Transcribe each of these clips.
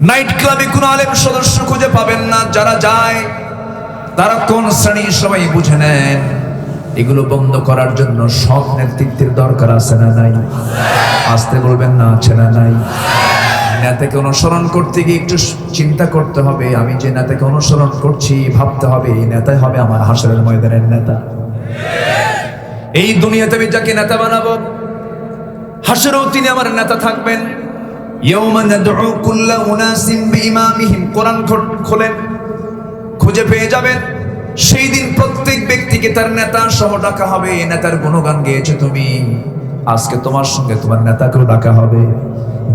Night ক্লাবে কোনো আলেম সদস্য খুঁজে পাবেন না। যারা যায় তারা কোন শ্রেণী সবাই বুঝে নেন। এগুলো বন্ধ করার জন্য সব নেতৃত্বের দরকার আছে না নাই? আসতে বলবেন না, আছে না নাই? নেতাকে অনুসরণ করতে গিয়ে একটু চিন্তা করতে হবে, আমি যে নেতাকে অনুসরণ করছি ভাবতে হবে এই নেতাই হবে আমার হাসরের ময়দানের নেতা। এই দুনিয়াতে আমি যাকে নেতা বানাবো হাসরেও তিনি আমার নেতা থাকবেন। ইয়াউমা নাদউ কুল্লা উনাসিম বিইমামিহিম, কোরআন খোলেন, খুঁজে পেয়ে যাবেন। সেই দিন প্রত্যেক ব্যক্তিকে তার নেতা সহ ডাকা হবে। নেতার গুণগান গেয়েছো তুমি, আজকে তোমার সঙ্গে তোমার নেতাকেও ডাকা হবে।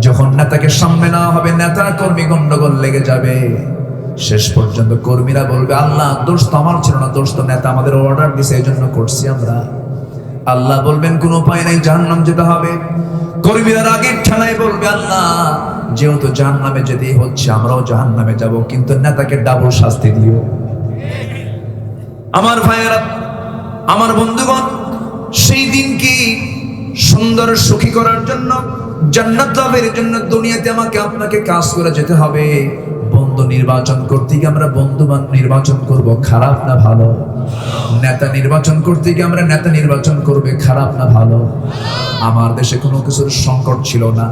যখন নেতাকে সামনে নেওয়া হবে, নেতা কর্মী গন্ডগোল লেগে যাবে। শেষ পর্যন্ত কর্মীরা বলবে, আল্লাহ দোষ তো আমার ছিল না, দোষ তো নেতা আমাদের অর্ডার দিছে, এই জন্য করছি আমরা। আল্লাহ বলবেন কোনো উপায় নেই, জাহান্নাম যেতে হবে। কর্মীরা আগের ঠেলায় বলবে, আল্লাহ যেহেতু জাহান্নামে যেতেই হচ্ছে আমরাও জাহান্নামে যাব, কিন্তু নেতাকে ডাবল শাস্তি দিও। আমার ভাইয়েরা, আমার বন্ধুগণ, সেই দিন কি সুন্দর সুখী করার জন্য, জান্নাত লাভের জন্য দুনিয়াতে আমাকে আপনাকে কাজ করে যেতে হবে। বন্ধু নির্বাচন করতে গিয়ে আমরা বন্ধুবান নির্বাচন করব, খারাপ না ভালো? নেতা নির্বাচন করতে গিয়ে আমরা নেতা নির্বাচন করবে, খারাপ না ভালো? আমার দেশে কোনো কিছুর সংকট ছিল না,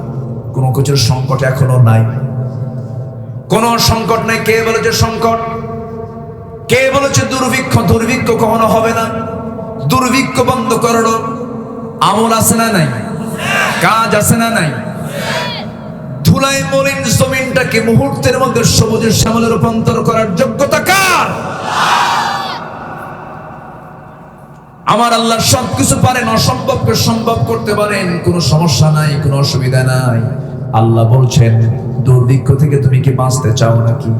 কোনো কিছুর সংকট এখনো নাই। কোনো সংকট নাই। কে বলেছে সংকট? কে বলেছে দুর্ভিক্ষ? দুর্ভিক্ষ কখনো হবে না। দুর্ভিক্ষ বন্ধ করো আমল আছে না নাই? কাজ আছে না নাই? ধুলায় মলিন জমিনটাকে মুহূর্তের মধ্যে সবুজের শ্যামলে রূপান্তর করার যোগ্যতা কার? আমার আল্লাহ সবকিছু পারেন, অসম্ভবকে সম্ভব করতে পারেন। কোনো সমস্যা নাই, কোনো অসুবিধা নাই। আল্লাহ বলছেন, দুর্ভিক্ষ থেকে তুমি কি বাঁচতে চাও নাকি?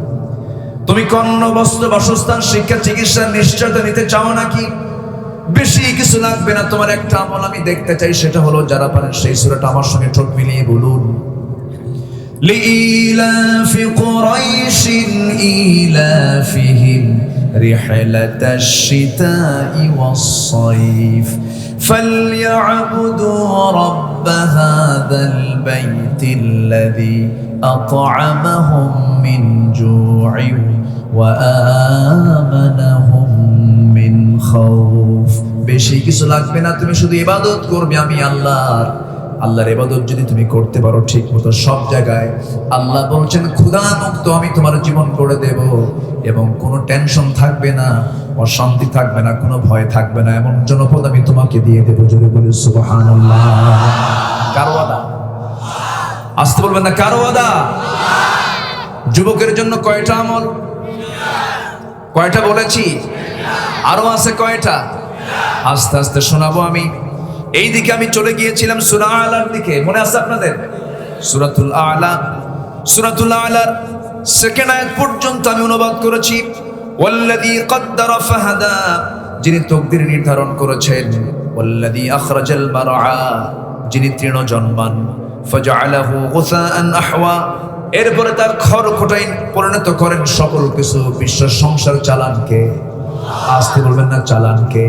তুমি অন্ন বস্ত্র বাসস্থান শিক্ষা চিকিৎসার নিশ্চয়তা নিতে চাও নাকি? বেশি কিছু লাগবে না, তোমার একটা আমল আমি দেখতে চাই, সেটা হলো যারা পারেন সেই সূরাটা আমার সঙ্গে ঠোঁট মিলিয়ে বলুন। লিইলাফি কুরাইশিন ইলাফিহিম রিহলাতাশ শিতাই ওয়াস সাইফ ফালইয়াবুদু রাব্ব হাযাল বাইতিল্লাযী আত'আমাহুম মিন জু'ইন ওয়া আমানাহুম মিন খাউফ। বেশি কিছু লাগবে না, তুমি শুধু ইবাদত করবে। আমি আল্লাহর ইবাদত যদি তুমি করতে পারো ঠিক মতো সব জায়গায়, আল্লাহ বলছেন ক্ষুধা মুক্ত আমি তোমার জীবন করে দেব, এবং কোনো টেনশন থাকবে না, অশান্তি থাকবে না, কোনো ভয় থাকবে না, এমন জনপদ আমি তোমাকে দিয়ে দেবো। জোরে বলি সুবহানাল্লাহ। কার ওয়াদা? আসতে বলবেন না, কার ওয়াদা? যুবকের জন্য কয়টা আমল? কয়টা বলেছি? আরো আছে কয়টা? আস্তে আস্তে শোনাবো আমি। এই দিকে আমি চলে গিয়েছিলাম সূরা আলার দিকে, মনে আছে আপনাদের? সূরাতুল আলা, সূরাতুল আলার সেকেন্ড আয়াত পর্যন্ত আমি অনুবাদ করেছি। ওয়াল্লাযী কদ্দারা ফাহাদা, যিনি তকদির নির্ধারণ করেছেন। ওয়াল্লাযী আখরাজাল মারআ, যিনি তৃণ জন্মান। ফাজআলাহু গুসাআন আহওয়া, এরপরে তার খড়কুটায় পরিণত করেন সকল কিছু। বিশ্ব সংসার চালান কে? আসতে বলবেন না, চালান কে?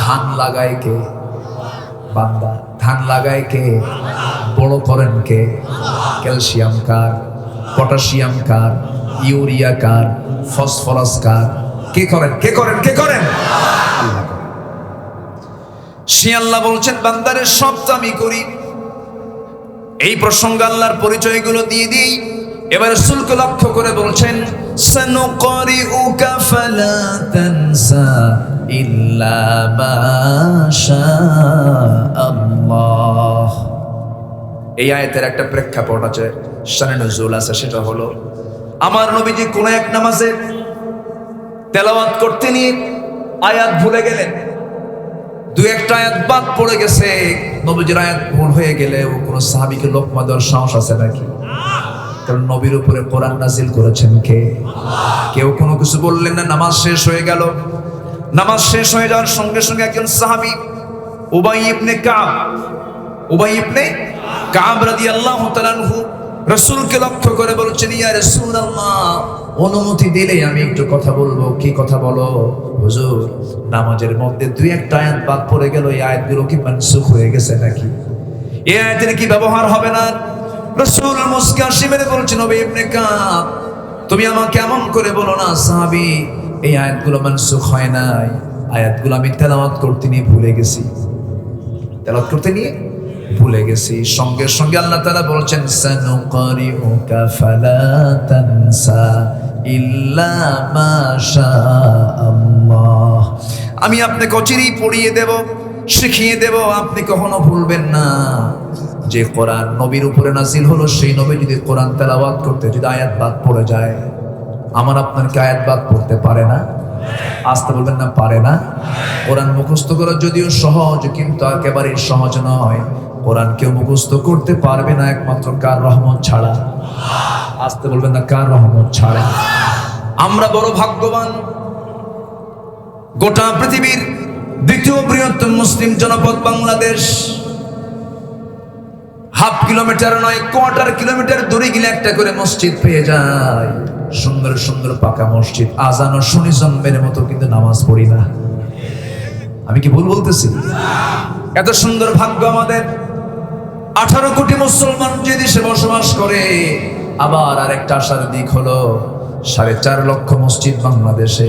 ধান লাগায় কে? বান্দা। ধান লাগায় কে? বড় করেন কে? ক্যালসিয়াম কার? পটাশিয়াম কার? ইউরিয়া কার? ফসফরাস কার? কে করেন? কে করেন? কে করেন? আল্লাহ করেন। সে আল্লাহ বলছেন, বান্দারে সব তো আমি করি। এই প্রসঙ্গ আল্লাহর পরিচয়গুলো দিয়ে দিই। এবার রাসূলকে লক্ষ্য করে বলছেন, সানুকরিউকা ফালা তানসা ইল্লা মা শাআল্লাহ। এই আয়াতের একটা প্রেক্ষাপট আছে, শানে নুজুল আছে, সেটা হলো আমার নবীজি কোন এক নামাজে তেলাওয়াত করতে নিয়ে আয়াত ভুলে গেলেন। দুই একটা আয়াত বাদ পড়ে গেছে। নবীজির আয়াত ভুল হয়ে গেলে ও কোন সাহাবীকে লোকমা দেওয়ার সাহস আছে নাকি? কারণ নবীর উপরে কোরআন নাজিল করেছেন কে? কেউ কোনো কিছু বললেন না। নামাজ শেষ হয়ে গেল। নামাজ শেষ হয়ে যাওয়ার সঙ্গে সঙ্গে একজন সাহাবী উবাই ইবনে কাব রাদিয়াল্লাহু তাআলা আনহু রাসূলকে লক্ষ্য করে বলছেন, ইয়া রাসূলুল্লাহ, অনুমতি দিলে আমি একটু কথা বলবো। কি কথা বলো? হুজুর, নামাজের মধ্যে দুই একটা আয়াত বাদ পড়ে গেল, এই আয়াতগুলো কি মানসুখ হয়ে গেছে নাকি? এই আয়াতের কি ব্যবহার হবে না? রাসূল মুস্কি হাসি মেরে বলছেন, নবী ইবনে কাব, তুমি আমাকে এমন করে বলো না সাহাবী, এই আয়াতগুলো মানসুখ হয় নাই, আয়াতগুলো আমি তেলাওয়াত করতে নিয়ে ভুলে গেছি, তেলাওয়াত করতে নিয়ে ভুলে গেছি। সঙ্গে সঙ্গে আল্লাহ তাআলা বলছেন, সানুকারিউকা ফালা তানসা ইল্লা মা শাআল্লাহ, আমি আপনাকে অচিরেই পড়িয়ে দেব, শিখিয়ে দেব, আপনি কখনো ভুলবেন না। যে কোরআন নবীর উপরে নাজিল হলো, সেই নবী যদি কোরআন তেলাওয়াত করতে যদি আয়াত বাদ পড়ে যায়, আমার আপনার কি আয়াত বাদ পড়তে পারে না? আসতে বলবেন না, পারে না। কোরআন মুখস্থ করা যদিও সহজ, কিন্তু একেবারেই সহজ নয়। কোরআন কেউ মুখস্থ করতে পারবে না একমাত্র কার রহমত ছাড়া। আসতে বলবেন না, কার রহমত ছাড়া। আমরা বড় ভাগ্যবান, গোটা পৃথিবীর দ্বিতীয় বৃহত্তম মুসলিম জনপদ বাংলাদেশ, হাফ কিলোমিটার নয়, কোয়ার্টার কিলোমিটার দূরে গেলে একটা করে মসজিদ পেয়ে যায়। সুন্দর সুন্দর পাকা মসজিদ, আজান শুনি জন্মের মতো, কিন্তু নামাজ পড়ি না। আমি কি ভুল বলতেছি? এত সুন্দর ভাগ্য আমাদের। 18 কোটি মুসলমান যে দেশে বসবাস করে, আবার আরেকটা আশার দিক হলো 4.5 লক্ষ মসজিদ বাংলাদেশে,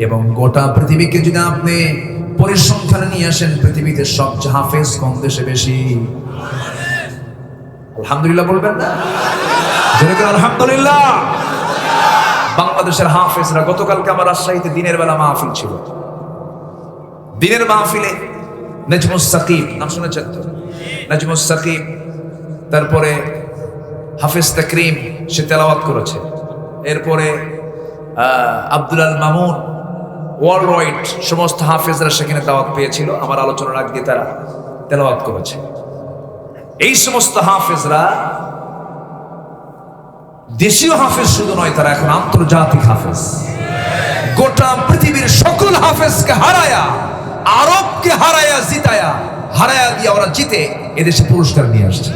এবং গোটা পৃথিবীকে যদি আপনি পরিসংখ্যানে নিয়ে আসেন, পৃথিবীতে সবচেয়ে হাফেজ কোন দেশে বেশি? আলহামদুলিল্লাহ বলবেন না? আলহামদুলিল্লাহ। বাংলাদেশের হাফেজরা, গতকালকে আমার রাজশাহীতে দিনের বেলা মাহফিল ছিল। দিনের মাহফিলে নাজমুস সাকিব, নাম শুনেছেন তো? নাজমুস সাকিব, তারপরে হাফেজ তাকরিম, সে তেলাওয়াত করেছে। এরপরে আব্দুল আল মামুন, ওয়ার্ল্ড ওয়াইড সমস্ত হাফেজরা সেখানে দাওয়াত পেয়েছিল। আমার আলোচনার আগে তারা তেলাওয়াত করেছে। এই সমস্ত হাফেজরা দেশীয় হাফেজ শুধু নয়, তারা এখন আন্তর্জাতিক হাফেজ। গোটা পৃথিবীর সকল হাফেজকে হারায়া, আরবকে হারায়া, জিতায়া, হারায়া দিয়ে ওরা জিতে এদেশে পুরস্কার নিয়ে আসছে।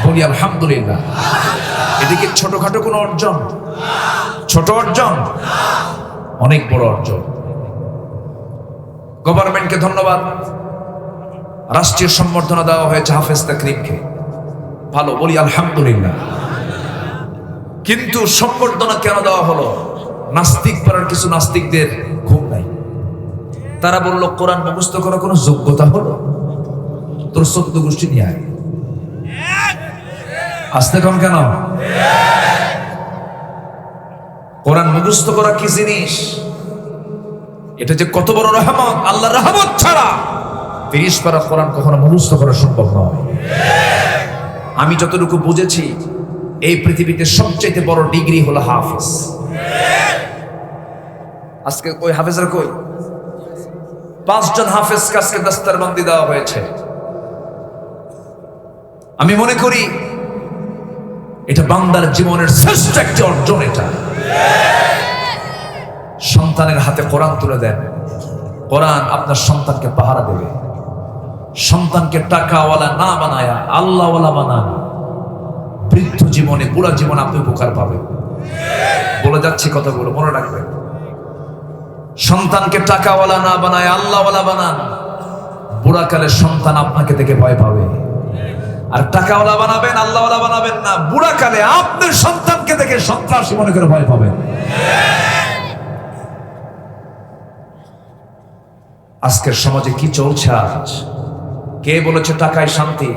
বলি আলহামদুলিল্লাহ। এদিকে ছোটখাটো কোনো অর্জন? ছোট অর্জন, অনেক বড় অর্জন। গভর্নমেন্টকে ধন্যবাদ, রাষ্ট্রীয় সম্বর্ধনা দেওয়া হয়েছে হাফেজ তাকরিমকে, ভালো, বলি আলহামদুলিল্লাহ। কিন্তু সম্বর্ধনা কেন দেওয়া হলো? নাস্তিক পাড়ার কিছু নাস্তিকদের ঘুম নাই। তারা বলল, কোরআন মুখস্থ করার কোনো যোগ্যতা হলো? তোর 14 গোষ্ঠী নিয়ে আয়। আসতে কম কেন? কোরআন মুখস্থ করা কি জিনিস? এটা যে কত বড় রহমত! আল্লাহর রহমত ছাড়া 30 পারা কোরআন কখনো মুখস্থ করা সম্ভব নয়। আমি যতটুকু বুঝেছি, এই পৃথিবীতে সবচেয়ে বড় ডিগ্রি হলো হাফেজ। আজকে ওই হাফেজরা কই? 5 জন হাফেজ আজকে দস্তারবন্দি দেওয়া হয়েছে। আমি মনে করি এটা বান্দার জীবনের শ্রেষ্ঠ একটি অর্জন। এটা সন্তানের হাতে কোরআন তুলে দেন, কোরআন আপনার সন্তানকে পাহারা দেবে। সন্তানকে টাকাওয়ালা না বানায়া আল্লাহওয়ালা বানান, বৃদ্ধ জীবনে, বুড়া জীবনে আপনি উপকার পাবেন। বলে যাচ্ছি কথাগুলো মনে রাখবেন। সন্তানকে টাকাওয়ালা না বানায় আল্লাহওয়ালা বানান, বুড়াকালে সন্তান আপনাকে দেখে ভয় পাবে। আর টাকাওয়ালা বানাবেন, আল্লাহওয়ালা বানাবেন না, বুড়াকালে আপনার সন্তানকে দেখে সন্ত্রাসী মনে করে ভয় পাবেন। আজকের সমাজে কি চলছে আজ? কে বলেছে টাকায় শান্তি?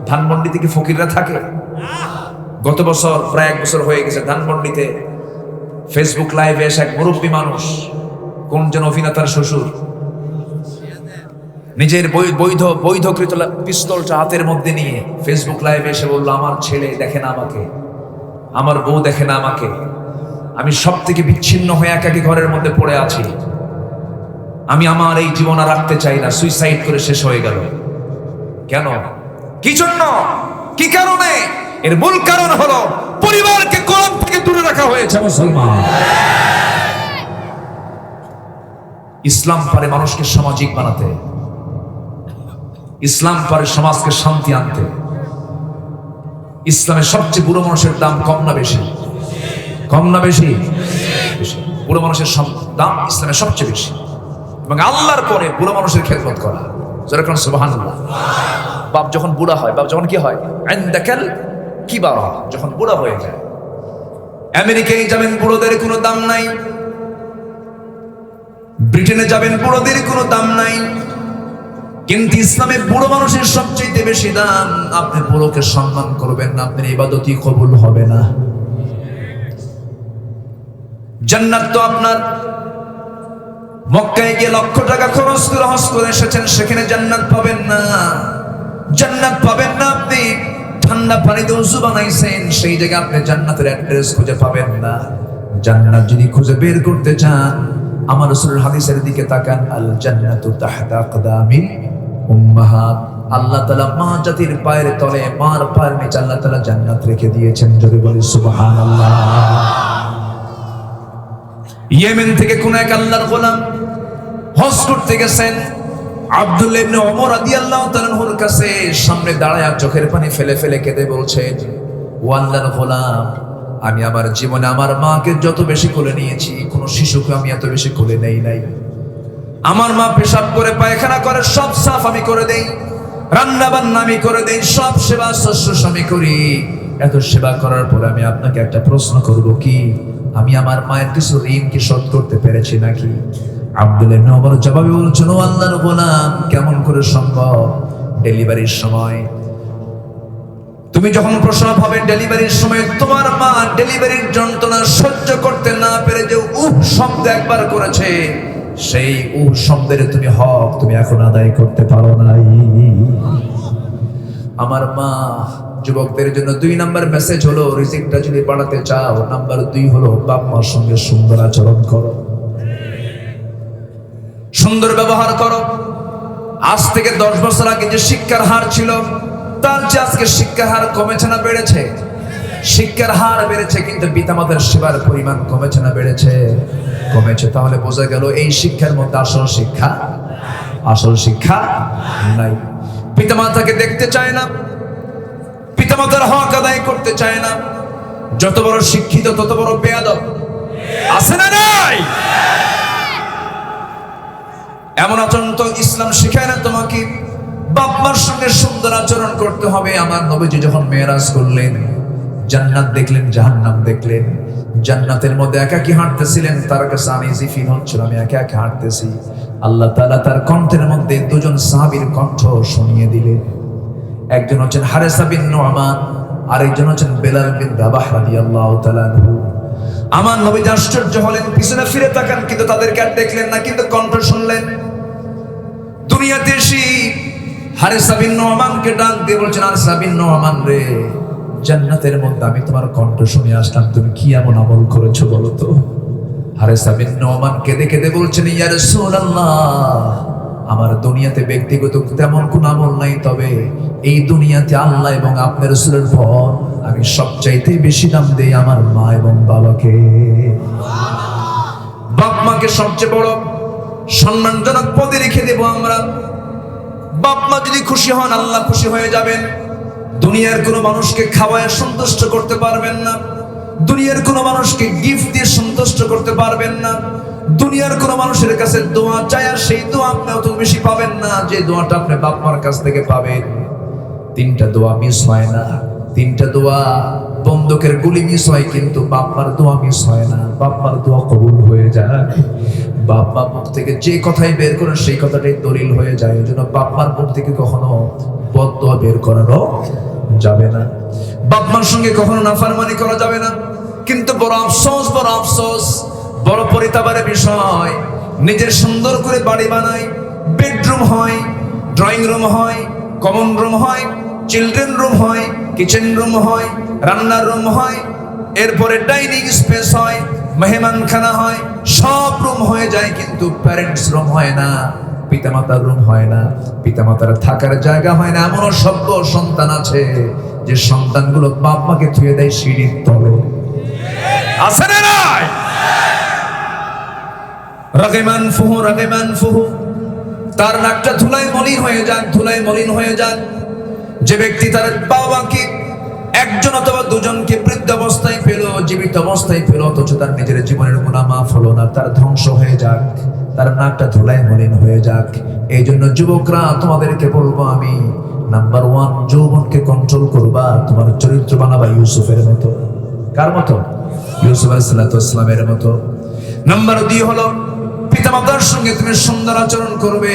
ধানমন্ডিতে কি ফকিররা থাকে? গত বছর, প্রায় 1 বছর হয়ে গেছে, ধানমন্ডিতে ফেসবুক লাইভে এসে এক মুরব্বী মানুষ, কোন যেন অভিনেতার শ্বশুর, নিজের বৈধকৃত পিস্তলটা হাতের মধ্যে নিয়ে ফেসবুক লাইভে এসে বলল, আমার ছেলে দেখে না আমাকে, আমার বউ দেখে না আমাকে, আমি সব থেকে বিচ্ছিন্ন হয়ে একাকী ঘরের মধ্যে পড়ে আছি, আমি আমার এই জীবন আর রাখতে চাই না, সুইসাইড করে শেষ হয়ে গেল। কেন? কি জন্য? কি কারণে? এর মূল কারণ হলো পরিবারকে কোরআন থেকে দূরে রাখা হয়েছে। মুসলমান, ইসলাম পারে মানুষকে সামাজিক বানাতে, ইসলাম পারে সমাজকে শান্তি আনতে। ইসলামের সবচেয়ে বুড়ো মানুষের দাম কম না বেশি? কম না বেশি? বুড়ো মানুষের দাম ইসলামের সবচেয়ে বেশি, এবং আল্লাহর পরে বুড়ো মানুষের খেদমত করা। যেরকম সুবহানাল্লাহ। বাপ যখন বুড়া হয়, বাপ যখন কি হয়? ইনদাকাল কিবারা, যখন বুড়া হয়ে যায়। আমেরিকায় যাবেন, বুড়োদের কোনো দাম নাই। ব্রিটেনে যাবেন, বুড়োদের কোনো দাম নাই। কিন্তু ইসলামে বুড়ো মানুষের সবচেয়ে বেশি দাম। আপনি বুড়োকে সম্মান করবেন না, আপনার ইবাদতই কবুল হবে না। জান্নাত তো আপনার মক্কায় গিয়ে লক্ষ টাকা খরচ করে হজ করে এসেছেন, সেখানে জান্নাত পাবেন না। জান্নাত পাবেন না, আপনি ঠান্ডা পানিতে ওযু বানাইছেন, সেই জায়গায় আপনি জান্নাতের অ্যাড্রেস খুঁজে পাবেন না। জান্নাত যদি খুঁজে বের করতে চান, আমার রাসূলের হাদিসের দিকে তাকান, আল জান্নাতু তাহতা আকদামিল উম্মাহাত। আল্লাহ তাআলা মা জাতির পায়ের তলে, মার পায়ের নিচে আল্লাহ তাআলা জান্নাত রেখে দিয়েছেন। জোরে বলি সুবহানাল্লাহ। ইয়েমেন থেকে কোন এক আল্লাহর গোলাম হজ করতে গেছেন। আব্দুল্লাহ ইবনে ওমর রাদিয়াল্লাহু তাআলা আনহুর কাছে সামনে দাঁড়ায় চোখের পানি ফেলে ফেলে কেঁদে বলছেন, ও আল্লাহর গোলাম, আমি আমার জীবনে আমার মাকে যত বেশি কোলে নিয়েছি, কোন শিশুকে আমি এত বেশি কোলে নেই নাই। আমার মা পেশাব করে, পায়খানা করে, সব সাফ আমি করে দেই, রান্না বান্না আমি করে দেই, সব সেবা শুশ্রূষা আমি করি। এত সেবা করার পরে আমি আপনাকে একটা প্রশ্ন করব, কি আমি আমার মায়ের কিছু ঋণ কি শোধ করতে পেরেছি নাকি? আব্দুল্লাহ ইবনে ওমর জবাবে বলছেন, ও আল্লাহর গোলাম, কেমন করে সম্ভব? ডেলিভারির সময় তুমি যখন প্রসব হবে, ডেলিভারির সময় তোমার মা ডেলিভারির যন্ত্রণা সহ্য করতে না পেরে যে উহ শব্দ একবার করেছে, সেই উহ শব্দের তুমি হক তুমি এখন আদায় করতে পারো নাই। আমার মা, যুবকদের জন্য 2 নাম্বার মেসেজ হলো, রিজিকটা যদি বাড়াতে চাও, নাম্বার 2 হলো বাপ মার সঙ্গে সুন্দর আচরণ করো, সুন্দর ব্যবহার করো। আজ থেকে 10 বছর আগে যে শিক্ষার হার ছিল, তার চেয়ে আজকে শিক্ষার হার কমেছে না বেড়েছে? শিক্ষার হার বেড়েছে, কিন্তু পিতামাতার সেবার পরিমাণ কমেছে না বেড়েছে? কমেছে। তাহলে বোঝা গেল এই শিক্ষার মধ্যে আসল শিক্ষা নাই। পিতামাতাকে দেখতে চায় না, পিতামাতার হক আদায় করতে চায় না। যত বড় শিক্ষিত তত বড় বেয়াদব, আছে না নাই? এমন আচরণ তো ইসলাম শিখায় না তোমাকে। বাপ মার সঙ্গে সুন্দর আচরণ করতে হবে। আমার নবীজি যখন মেরাজ করলেন, জান্নাত দেখলেন, জাহান্নাম দেখলেন। জান্নাতের মধ্যে একাকী হাঁটতেছিলেন, তার কাছে আনইজি ফিল হচ্ছিল, আমি একা একা হাঁটতেছি। আল্লাহ তাআলা তার কণ্ঠের মধ্যে 2 জন সাহাবীর কণ্ঠ শুনিয়ে দিলেন। একজন হচ্ছেন হারেসা বিন নু'মান, আরেকজন হচ্ছেন বেলাল বিন রাবাহ রাদিয়াল্লাহু তাআলা আনহু। আমার নবীজি আশ্চর্য হলেন, পিছনে ফিরে তাকান, কিন্তু তাদেরকে আর দেখলেন না, কিন্তু কণ্ঠ শুনলেন। দুনিয়াতে এসে হারেসা বিন নু'মানকে ডাক দিয়ে বলছেন, হারেসা বিন নু'মান রে, জান্নাতের মধ্যে আমি তোমার কণ্ঠ শুনে আসলাম, তুমি কি এমন আমল করেছো বলো তো? হারেসা বিন নু'মান কেঁদে কেঁদে বলছেন, ইয়া রাসূলুল্লাহ, আমার দুনিয়াতে ব্যক্তিগত তেমন কোন আমল নাই, তবে এই দুনিয়াতে আল্লাহ এবং আপনার রাসূলের পর আমি সবচাইতে বেশি দাম দেই আমার মা এবং বাবাকে। বাপ মাকে সবচেয়ে বড় সম্মানজনক পদে রেখে দেব আমরা। বাপ মা যদি খুশি হন, আল্লাহ খুশি হয়ে যাবেন। দুনিয়ার কোনো মানুষকে খাওয়ায় সন্তুষ্ট করতে পারবেন না, দুনিয়ার কোনো মানুষকে গিফট দিয়ে সন্তুষ্ট করতে পারবেন না, দুনিয়ার কোনো মানুষের কাছে দোয়া চায় আর সেই দোয়া আপনি অত বেশি পাবেন না যে দোয়াটা আপনি বাপ মার কাছ থেকে পাবেন। 3টা দোয়া মিস হয় না, 3টা দোয়া বন্দুকের গুলি মিস হয়, কিন্তু বাপ মার দোয়া মিস হয় না। বাপ মার দোয়া কবুল হয়ে যায়। বাপ মা মুখ থেকে যে কথাই বের করে সেই কথাটাই দলিল হয়ে যায়। এই জন্য বাপ মার মুখ থেকে কখনো বদদোয়া বের করানো যাবে না। বাপ মার সঙ্গে কখনো নাফরমানি করা যাবে না। কিন্তু বড় আফসোস, বড় পরিতাপের বিষয়, নিজের সুন্দর করে বাড়ি বানাই, বেডরুম হয়, ড্রয়িং রুম হয়, কমন রুম হয়, চিলড্রেন রুম হয়, কিচেন রুম হয়, রান্নার রুম হয়, এরপরে ডাইনিং স্পেস হয়, মেহমানখানা হয়, সব রুম হয়ে যায়, কিন্তু প্যারেন্টস রুম হয় না, পিতামাতার রুম হয় না, পিতামাতার থাকার জায়গা হয় না। এমনও সভ্য সন্তান আছে যে সন্তানগুলো বাপ মাকে থুয়ে দেয় সিঁড়ির তলে। আছে না নাই? রাগিমান ফুহু, তার নাকটা ধুলায় মলিন হয়ে যান। যে ব্যক্তি তার বাবাকে 1জন অথবা 2জনকে বৃদ্ধ অবস্থায় পেল, জীবিত অবস্থায় পেল, অথচ তার নিজের জীবনের গুনাহ মাফ হলো না, তার ধ্বংস হয়ে যাক, তার নাকটা ধুলায় মলিন হয়ে যাক। এই জন্য যুবকরা, তোমাদেরকে বলবো আমি, নাম্বার 1, যৌবনকে কন্ট্রোল করবা, তোমার চরিত্র বানাবা ইউসুফের মতো। কার মতো? ইউসুফ আলাইহিস সালামের মতো। নাম্বার 2 হলো পিতামাতার সঙ্গে তুমি সুন্দর আচরণ করবে।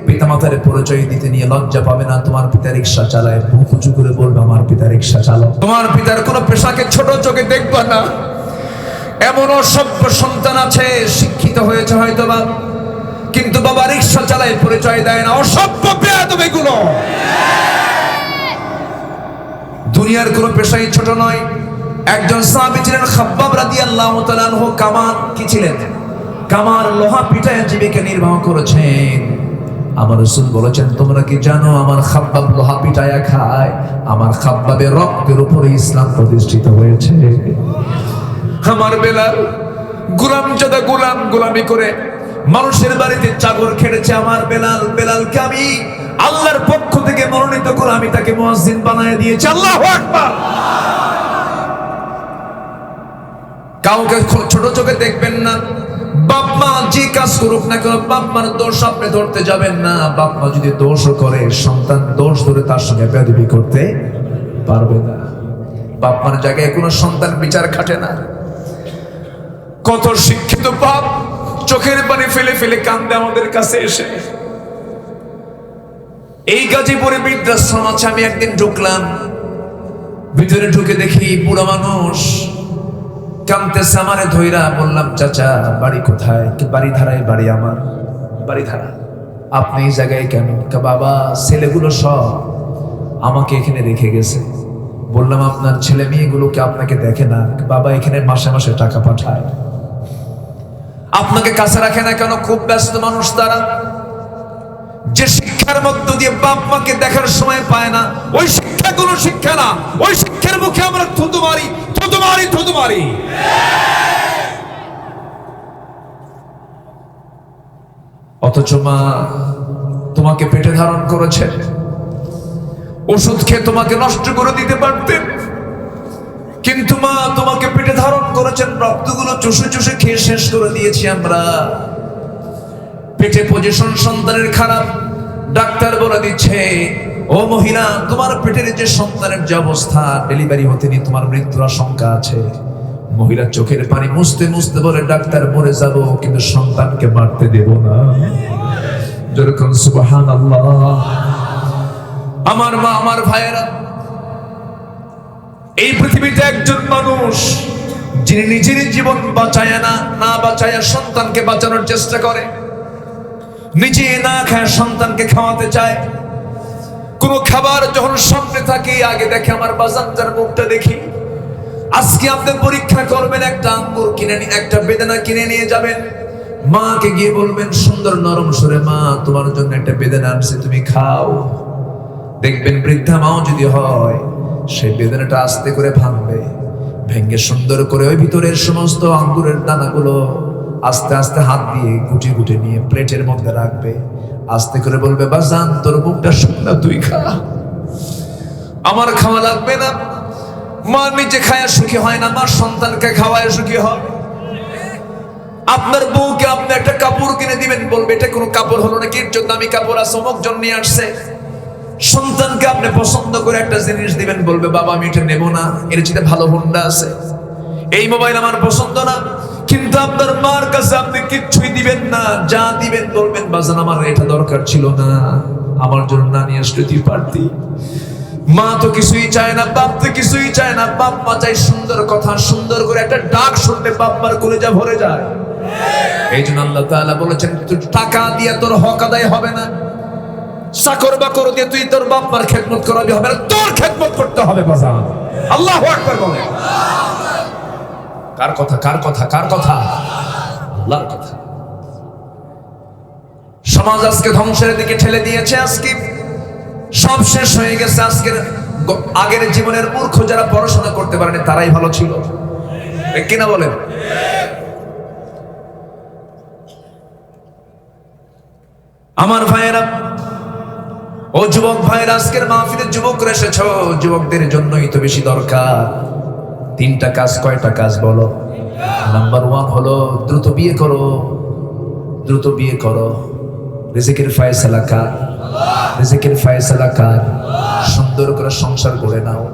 পিতামাতার পরিচয় দিতে নিয়ে লজ্জা পাবে না। তোমার পিতা রিকশা চালায়, বুক উঁচু করে বলবে আমার পিতা রিকশা চালায়। তোমার পিতার কোনো পেশাকে ছোট চোখে দেখবা না। এমন অসভ্য সন্তান আছে, শিক্ষিত হয়েছে হয়তোবা, কিন্তু বাবা রিকশা চালায়, পরিচয় দেয় না। অসভ্য বেয়াদব এগুলো। দুনিয়ার কোনো পেশাই ছোট নয়। একজন সাহাবী ছিলেন খাব্বাব রাদিয়াল্লাহু তাআলা আনহু। কামান কি ছিলেন? কামান, লোহা পিটায় জীবিকা নির্বাহ করেছেন। আমার রাসূল বলেছেন, তোমরা কি জানো আমার খাব্বাব লোহা পিটায়া খায়? আমার খাব্বাবের রক্তের উপরে ইসলাম প্রতিষ্ঠিত হয়েছে। আমার বেলাল গোলামজাদা গোলামি করে মানুষের বাড়িতে চাকর খেটেছে। আমার বেলালকে আমি আল্লাহর পক্ষ থেকে মনোনীত করে আমি তাকে মুয়াজ্জিন বানায় দিয়েছি। আল্লাহু আকবার। কাউকে ছোট চোখে দেখবেন না। বাপ মা যে কাজ করুক না কেন, বাপ মার দোষ আপনি ধরতে যাবেন না। বাপ মা যদি দোষও করে, সন্তান দোষ ধরে তার সঙ্গে বেয়াদবি করতে পারবে না। বাপ মার জায়গায় কোনো সন্তান বিচার খাটে না। কত শিক্ষিত বাপ চোখের পানি ফেলে ফেলে কান্দে আমাদের কাছে এসে। এই গাজীপুরে বৃদ্ধাশ্রম আছে। আমি একদিন ঢুকলাম, ভিতরে ঢুকে দেখি বুড়া মানুষ কাঁদতেছে। আমারে ধইরা বললাম, চাচা বাড়ি কোথায়? বাড়ি ধারায় বাড়ি আমার। বাড়ি ধারা? আপনি এই জায়গায় কেন? বাবা ছেলেগুলো সব আমাকে এখানে রেখে গেছে। বললাম, আপনার ছেলে মেয়েগুলোকে আপনাকে দেখে না? বাবা এখানে মাসে মাসে টাকা পাঠায়। আপনাকে কাছে রাখে না কেন? খুব ব্যস্ত মানুষ তারা। যে শিক্ষার মধ্য দিয়ে বাপ মাকে দেখার সময় পায় না, ওই শিক্ষাগুলো শিক্ষা না। ওই শিক্ষার মুখে আমরা থুতু মারি। অথচ মা তোমাকে পেটে ধারণ করেছে, ওষুধ খেয়ে তোমাকে নষ্ট করে দিতে পারতেন, কিন্তু মা তোমাকে পেটে ধারণ করেছেন। রক্তগুলো চুষে চুষে খেয়ে শেষ করে দিয়েছি আমরা। পেটে পজিশন সন্তানের খারাপ। ডাক্তার বলে দিচ্ছে, ও মহিলা, তোমার পেটের যে সন্তানের যে অবস্থা, ডেলিভারি হতে নিয়ে তোমার মৃত্যুর আশঙ্কা আছে। মহিলা চোখের পানি মুছতে মুছতে বলে, ডাক্তার মরে যাব কিন্তু সন্তানকে মারতে দেব না। যেরকম সুবহানাল্লাহ। আমার মা, আমার ভাইয়েরা, এই পৃথিবীতে একজন মানুষ যিনি নিজের জীবন বাঁচায় না বাঁচায় সন্তানকে বাঁচানোর চেষ্টা করে, নিজে না খায় সন্তানকে খাওয়াতে চায়। কোন খাবার যখন সামনে থাকে আগে দেখে আমার বাজানটার মুখটা দেখি। আজকে আপনি পরীক্ষা করবেন, একটা আঙ্গুর কিনে একটা বেদানা কিনে নিয়ে যাবেন, মাকে গিয়ে বলবেন সুন্দর নরম সুরে, মা তোমার জন্য একটা বেদানা আনছি, তুমি খাও। দেখবেন বৃদ্ধা মাও যদি হয়, সেই বেদানাটা আস্তে করে ভাঙবে, ভেঙে সুন্দর করে ওই ভিতরের সমস্ত আঙ্গুরের দানাগুলো আস্তে আস্তে হাত দিয়ে গুটি গুটি নিয়ে প্লেটের মধ্যে রাখবে। আস্তে করে বলবে, বাজান তোর মুখটা শুকনা, তুই খা, আমার খাওয়া লাগবে না। মা নিজে খায়া সুখী হয় না, মা সন্তানকে খাওয়ায় সুখী হয়। আপনার বউকে আপনি একটা কাপড় কিনে দিবেন, বলবে এটা কোনো কাপড় হলো নাকি, এর জন্য দামি কাপড় আছে, অমুক জন নিয়ে আসছে। সন্তানকে আপনি পছন্দ করে একটা জিনিস দিবেন, বলবে বাবা আমি এটা নেব না, এর চেয়ে ভালো হোন্ডা আছে, এই মোবাইল আমার পছন্দ না। কিন্তু আপনার মার কাছে আপনি কিচ্ছুই দিবেন না, যা দিবেন বলবেন, বাজান আমার এটা দরকার ছিল না, আমার জন্য না নিয়ে আসলে তুই পারতি। মা তো কিছুই চায় না, বাপ তো কিছুই চায় না। বাপ মা চাই সুন্দর কথা, সুন্দর করে একটা ডাক শুনতে বাপ মার কলিজা ভরে যায়। এই জন্য আল্লাহ তাআলা বলেছেন, তুই টাকা দিয়ে তোর হক আদায় হবে না, চাকর বাকর দিয়ে তুই তোর বাপ মার খেদমত করাবি হবে না, তোর খেদমত করতে হবে বাজান। আল্লাহু আকবার বলে। কার কথা? কার কথা? কার কথা? আল্লাহর কথা। সমাজ আজকে ধ্বংসের দিকে ঠেলে দিয়েছে। আজকে সব শেষ হয়ে গেছে। আজকের আগের জীবনের মূর্খ যারা পড়াশোনা করতে পারেনি তারাই ভালো ছিল, কিনা বলেন? আমার ভাইয়েরা, ও যুবক ভাইয়েরা, আজকের মাহফিলের যুবকরা এসেছো, যুবকদের জন্যই তো বেশি দরকার। 3টা কাজ। কয়টা কাজ বলো? নাম্বার 1 হলো দ্রুত বিয়ে করো, দ্রুত বিয়ে করো। রিজিকের ফয়সালা কার? রিজিকের ফয়সালা কার? সুন্দর করে সংসার করে নাও।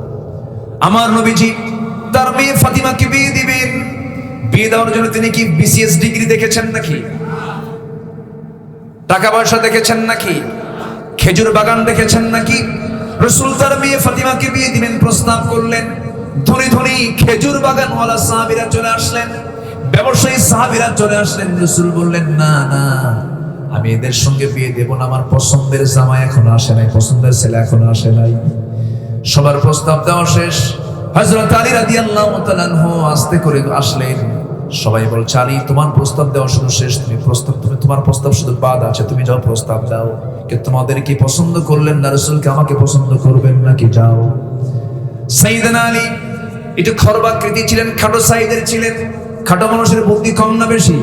আমার নবীজি তার মেয়ে ফাতিমাকে বিয়ে দিবেন, বিয়ে দেওয়ার জন্য তিনি কি বিসিএস ডিগ্রি দেখেছেন নাকি? টাকা পয়সা দেখেছেন নাকি? খেজুর বাগান দেখেছেন নাকি? রাসূল তার মেয়ে ফাতিমাকে বিয়ে দিবেন, প্রস্তাব করলেন। ধনী ধনী খেজুর বাগানওয়ালা সাহাবীরা চলে আসলেন, ব্যবসায়ী সাহাবীরা চলে আসলেন। রাসূল বললেন, না না, আমি এদের সঙ্গে বিয়ে দেব না, আমার পছন্দের জামাই এখনো আসে নাই, পছন্দের ছেলে এখনো আসে নাই। সবার প্রস্তাব দেওয়া শেষ। হযরত আলী রাদিয়াল্লাহু তাআলা আনহু আস্তে করে আসলেন। সবাই বলছে, আলী তোমার প্রস্তাব দেওয়া শুধু শেষ, তোমার প্রস্তাব শুধু বাদ আছে, তুমি যাও প্রস্তাব দাও। কিন্তু তোমাদের কি পছন্দ করলেন না রাসূলকে আমাকে পছন্দ করবেন নাকি? যাও। সাইয়েদনা আলী একটু খরবাকৃতি ছিলেন, খাটো সাইজের ছিলেন। খাটো মানুষের বুদ্ধি কম না বেশি?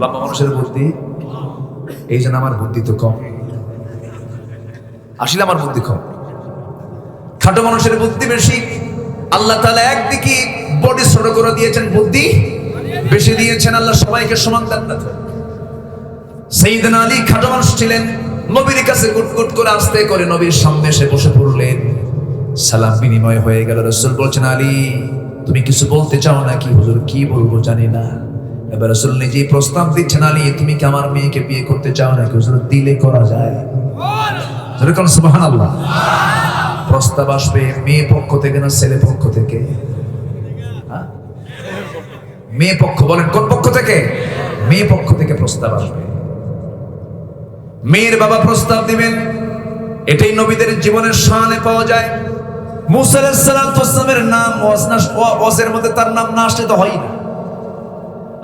লম্বা মানুষের বুদ্ধি, এই জন্য আমার বুদ্ধি তো কম, আসলে আমার বুদ্ধি কম। খাটো মানুষের বুদ্ধি বেশি। আল্লাহ তাআলা একদিকে বডি ছোট করে দিয়েছেন, বুদ্ধি বেশি দিয়েছেন। আল্লাহ সবাইকে সমান দেন না। সাইয়েদনা আলী খাটো মানুষ ছিলেন, নবীর কাছে গুটগুট করে আস্তে করে নবীর সামনে এসে বসে পড়লেন। সালাম বিনিময় হয়ে গেল। রাসূল বলছেন, আলী তুমি কিছু বলতে চাও নাকি? হুজুর কি বলবো জানি না। এবার রাসূল নিজেই প্রস্তাব দিচ্ছেন, আলী তুমি কি আমার মেয়েকে বিয়ে করতে চাও নাকি? হুজুর দিলে করা যায়। যেরকম সুবহানাল্লাহ। প্রস্তাব আসবে মেয়ে পক্ষ থেকে না ছেলে পক্ষ থেকে? মেয়ে পক্ষ। বলেন কোন পক্ষ থেকে? মেয়ে পক্ষ থেকে প্রস্তাব আসবে। মেয়ের বাবা প্রস্তাব দিবেন। এটাই নবীদের জীবনের শানে পাওয়া যায়। মুসা আলাইহিস সালামের নাম ওয়াজের মধ্যে তার নাম না আসলে তো হয় না।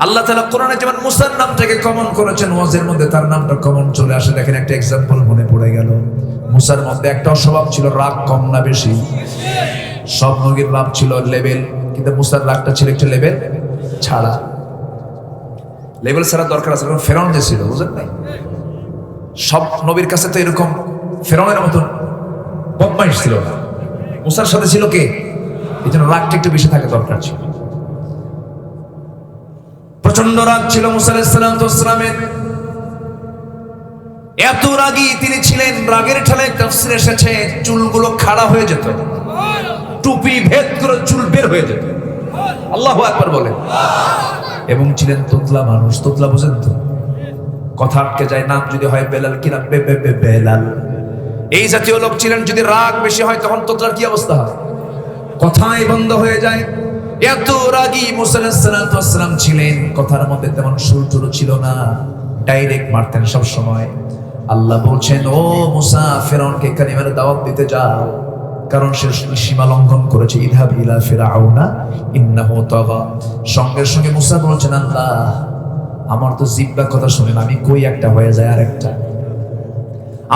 আল্লাহ তাআলা কোরআনে যেমন মুসার নামটাকে কমন করেছেন, ওয়াজের মধ্যে তার নামটা কমন চলে আসে। দেখেন একটা এক্সাম্পল মনে পড়ে গেল। মুসার মধ্যে একটা স্বভাব ছিল, রাগ কম না বেশি? সব নবীর রাগ ছিল লেভেল, কিন্তু মুসার রাগটা ছিল একটা লেভেল ছাড়া। লেভেল ছাড়া দরকার আছে। ফেরাউন যে ছিল, বুঝলেন নাই? সব নবীর কাছে তো এরকম ফেরাউনের মতন বদমাইশ ছিল না। মুসার সাথে ছিল কে? এই জন্য রাগটা একটু বেশি থাকা দরকার ছিল। প্রচন্ড রাগ ছিল মুসা আলাইহিস সালামের। এত রাগী তিনি ছিলেন, রাগের ঠেলায় তাফসীরে এসেছে চুলগুলো খাড়া হয়ে যেত, টুপি ভেদ করে চুল বের হয়ে যেত। আল্লাহু আকবার বলেন। এবং ছিলেন তোতলা মানুষ। তোতলা বুঝেন তো? কথা আটকে যায়। নাম যদি হয় বেলাল, কি নাম? বেলাল। এই জাতীয় লোক ছিলেন। যদি রাগ বেশি হয় তখন তোতলার কি অবস্থা হয়? কথাই বন্ধ হয়ে যায়। এত রাগী মুসা আলাইহিস সালাম ছিলেন। কথার মধ্যে তেমন সুর ছিল না, ডাইরেক্ট মারতেন সব সময়। আল্লাহ বলছেন, ও মুসা, ফিরআউনকে কালিমার দাওয়াত দিতে যাও, কারণ সে সীমা লঙ্ঘন করেছে। ইযহাব ইলা ফিরআউনা ইন্নাহু তাগা। সঙ্গে সঙ্গে মুসা বলছেন, আল্লাহ আমার তো জিহ্বার কথা শুনেন, আমি কই একটা হয়ে যায় আরেকটা,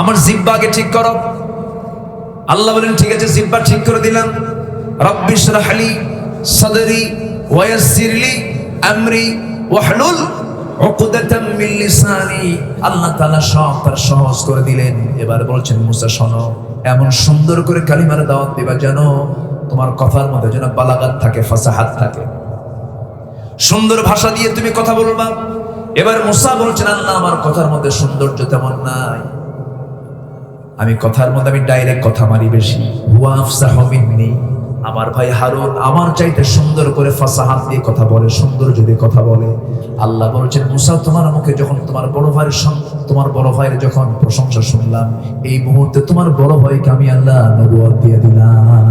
আমার জিহ্বাকে ঠিক করো। আল্লাহ বলেন, ঠিক আছে, জিহ্বা ঠিক করে দিলাম। রব্বি ইশরাহ লি সাদরি ওয়া ইয়াসসির লি আমরি ওয়াহলুল উকদাতাম মিন লিসানি। আল্লাহ তাআলা সব তার সহজ করে দিলেন। এবার বলছেন, মুসা শোনো, এমন সুন্দর করে কালিমার দাওয়াত দিবা যেন তোমার কথার মধ্যে যেন বালাগাত থাকে, ফাসাহাত থাকে, সুন্দর ভাষা দিয়ে তুমি কথা বলবা। এবার মুসা বলছেন, আল্লাহ আমার কথার মধ্যে সৌন্দর্য তেমন নাই, আমি কথার মধ্যে আমি ডাইরেক্ট কথা মারি বেশি। হুয়া আফসাহু মিন্নি, আমার ভাই হারুন আমার চাইতে সুন্দর করে ফাসাহাত দিয়ে কথা বলে, সৌন্দর্য দিয়ে কথা বলে। আল্লাহ বলছেন, মুসা তোমার মুখে যখন তোমার বড় ভাইয়ের যখন প্রশংসা শুনলাম, এই মুহূর্তে তোমার বড় ভাইকে আমি আল্লাহ নবুয়ত দিয়ে দিলাম।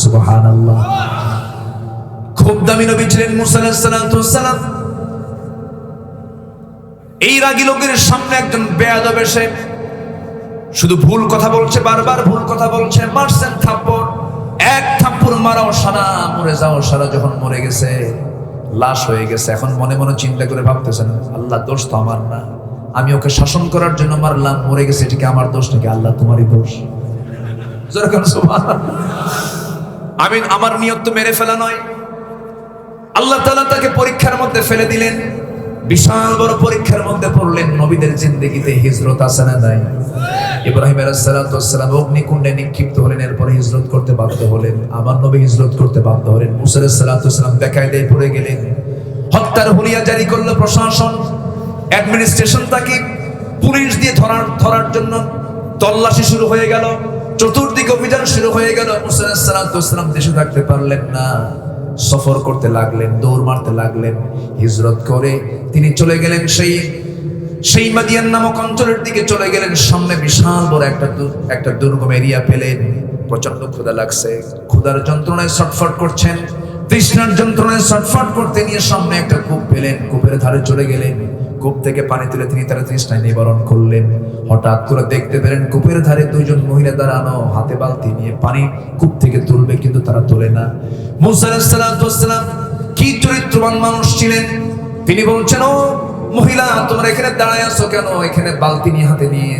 সুবহানাল্লাহ। খুব দামি নবী ছিলেন মুসা আলাইহিস সালাম। এই রাগী লোকের সামনে একজন বেয়াদব এসে শুধু ভুল কথা বলছে, বারবার ভুল কথা বলছে। মারছেন থাপ্পড়, এক থাপ্পড় মারাও সারা, মরে যাও সারা। যখন মরে গেছে, লাশ হয়ে গেছে, এখন মনে মনে চিন্তা করে ভাবতেছেন, আল্লাহ দোষ তো আমার না, আমি ওকে শাসন করার জন্য মারলাম, মরে গেছে, এটাকে আমার দোষ নাকি? আল্লাহ তোমারই দোষ। আমি আমার নিয়ত তো মেরে ফেলা নয়। আল্লাহ তাআলা তাকে পরীক্ষার মধ্যে ফেলে দিলেন, বিশাল বড় পরীক্ষার মধ্যে পড়লেন। নবীদের জিন্দেগিতে হিজরত আছে না নাই? ইব্রাহিম আলাইহিস সালাম অগ্নিকুণ্ডে নিক্ষিপ্ত হলেন, এরপরে হিজরত করতে বাধ্য হলেন। আমার নবী হিজরত করতে বাধ্য হলেন। মুসা আলাইহিস সালাম বেকায়দায় পড়ে গেলেন। হত্যার হুলিয়া জারি করলো প্রশাসন, অ্যাডমিনিস্ট্রেশন তাকে পুলিশ দিয়ে ধরার জন্য তল্লাশি শুরু হয়ে গেল, চতুর্দিকে অভিযান শুরু হয়ে গেল। মুসা আলাইহিস সালাম দেশে থাকতে পারলেন না, সফর করতে লাগলেন, দৌড় মারতে লাগলেন। হিজরত করে তিনি চলে গেলেন সেই মাদিয়ান নামক অঞ্চলের দিকে চলে গেলেন। সামনে বিশাল বড় একটা দুর্গম এরিয়া পেলেন। প্রচন্ড ক্ষুধা লাগছে, ক্ষুধার যন্ত্রণায় ছটফট করছেন, তৃষ্ণার যন্ত্রণায় ছটফট করতে নিয়ে সামনে একটা কূপ পেলেন। কূপের ধারে চলে গেলেন, কূপ থেকে পানি তুলে তিনি তার তৃষ্ণায় নিবারণ করলেন। হঠাৎ করে দেখতে পেলেন কূপের ধারে দুইজন মহিলা দাঁড়ানো, হাতে বালতি নিয়ে পানি কূপ থেকে তুলবে, কিন্তু তারা তোলে না। মুসা আলাইহিস সালাম কি চরিত্রবান মানুষ ছিলেন, তিনি বলছেন, ও মহিলা, তোমরা এখানে দাঁড়ায় আছো কেন? এখানে বালতি নিয়ে হাতে নিয়ে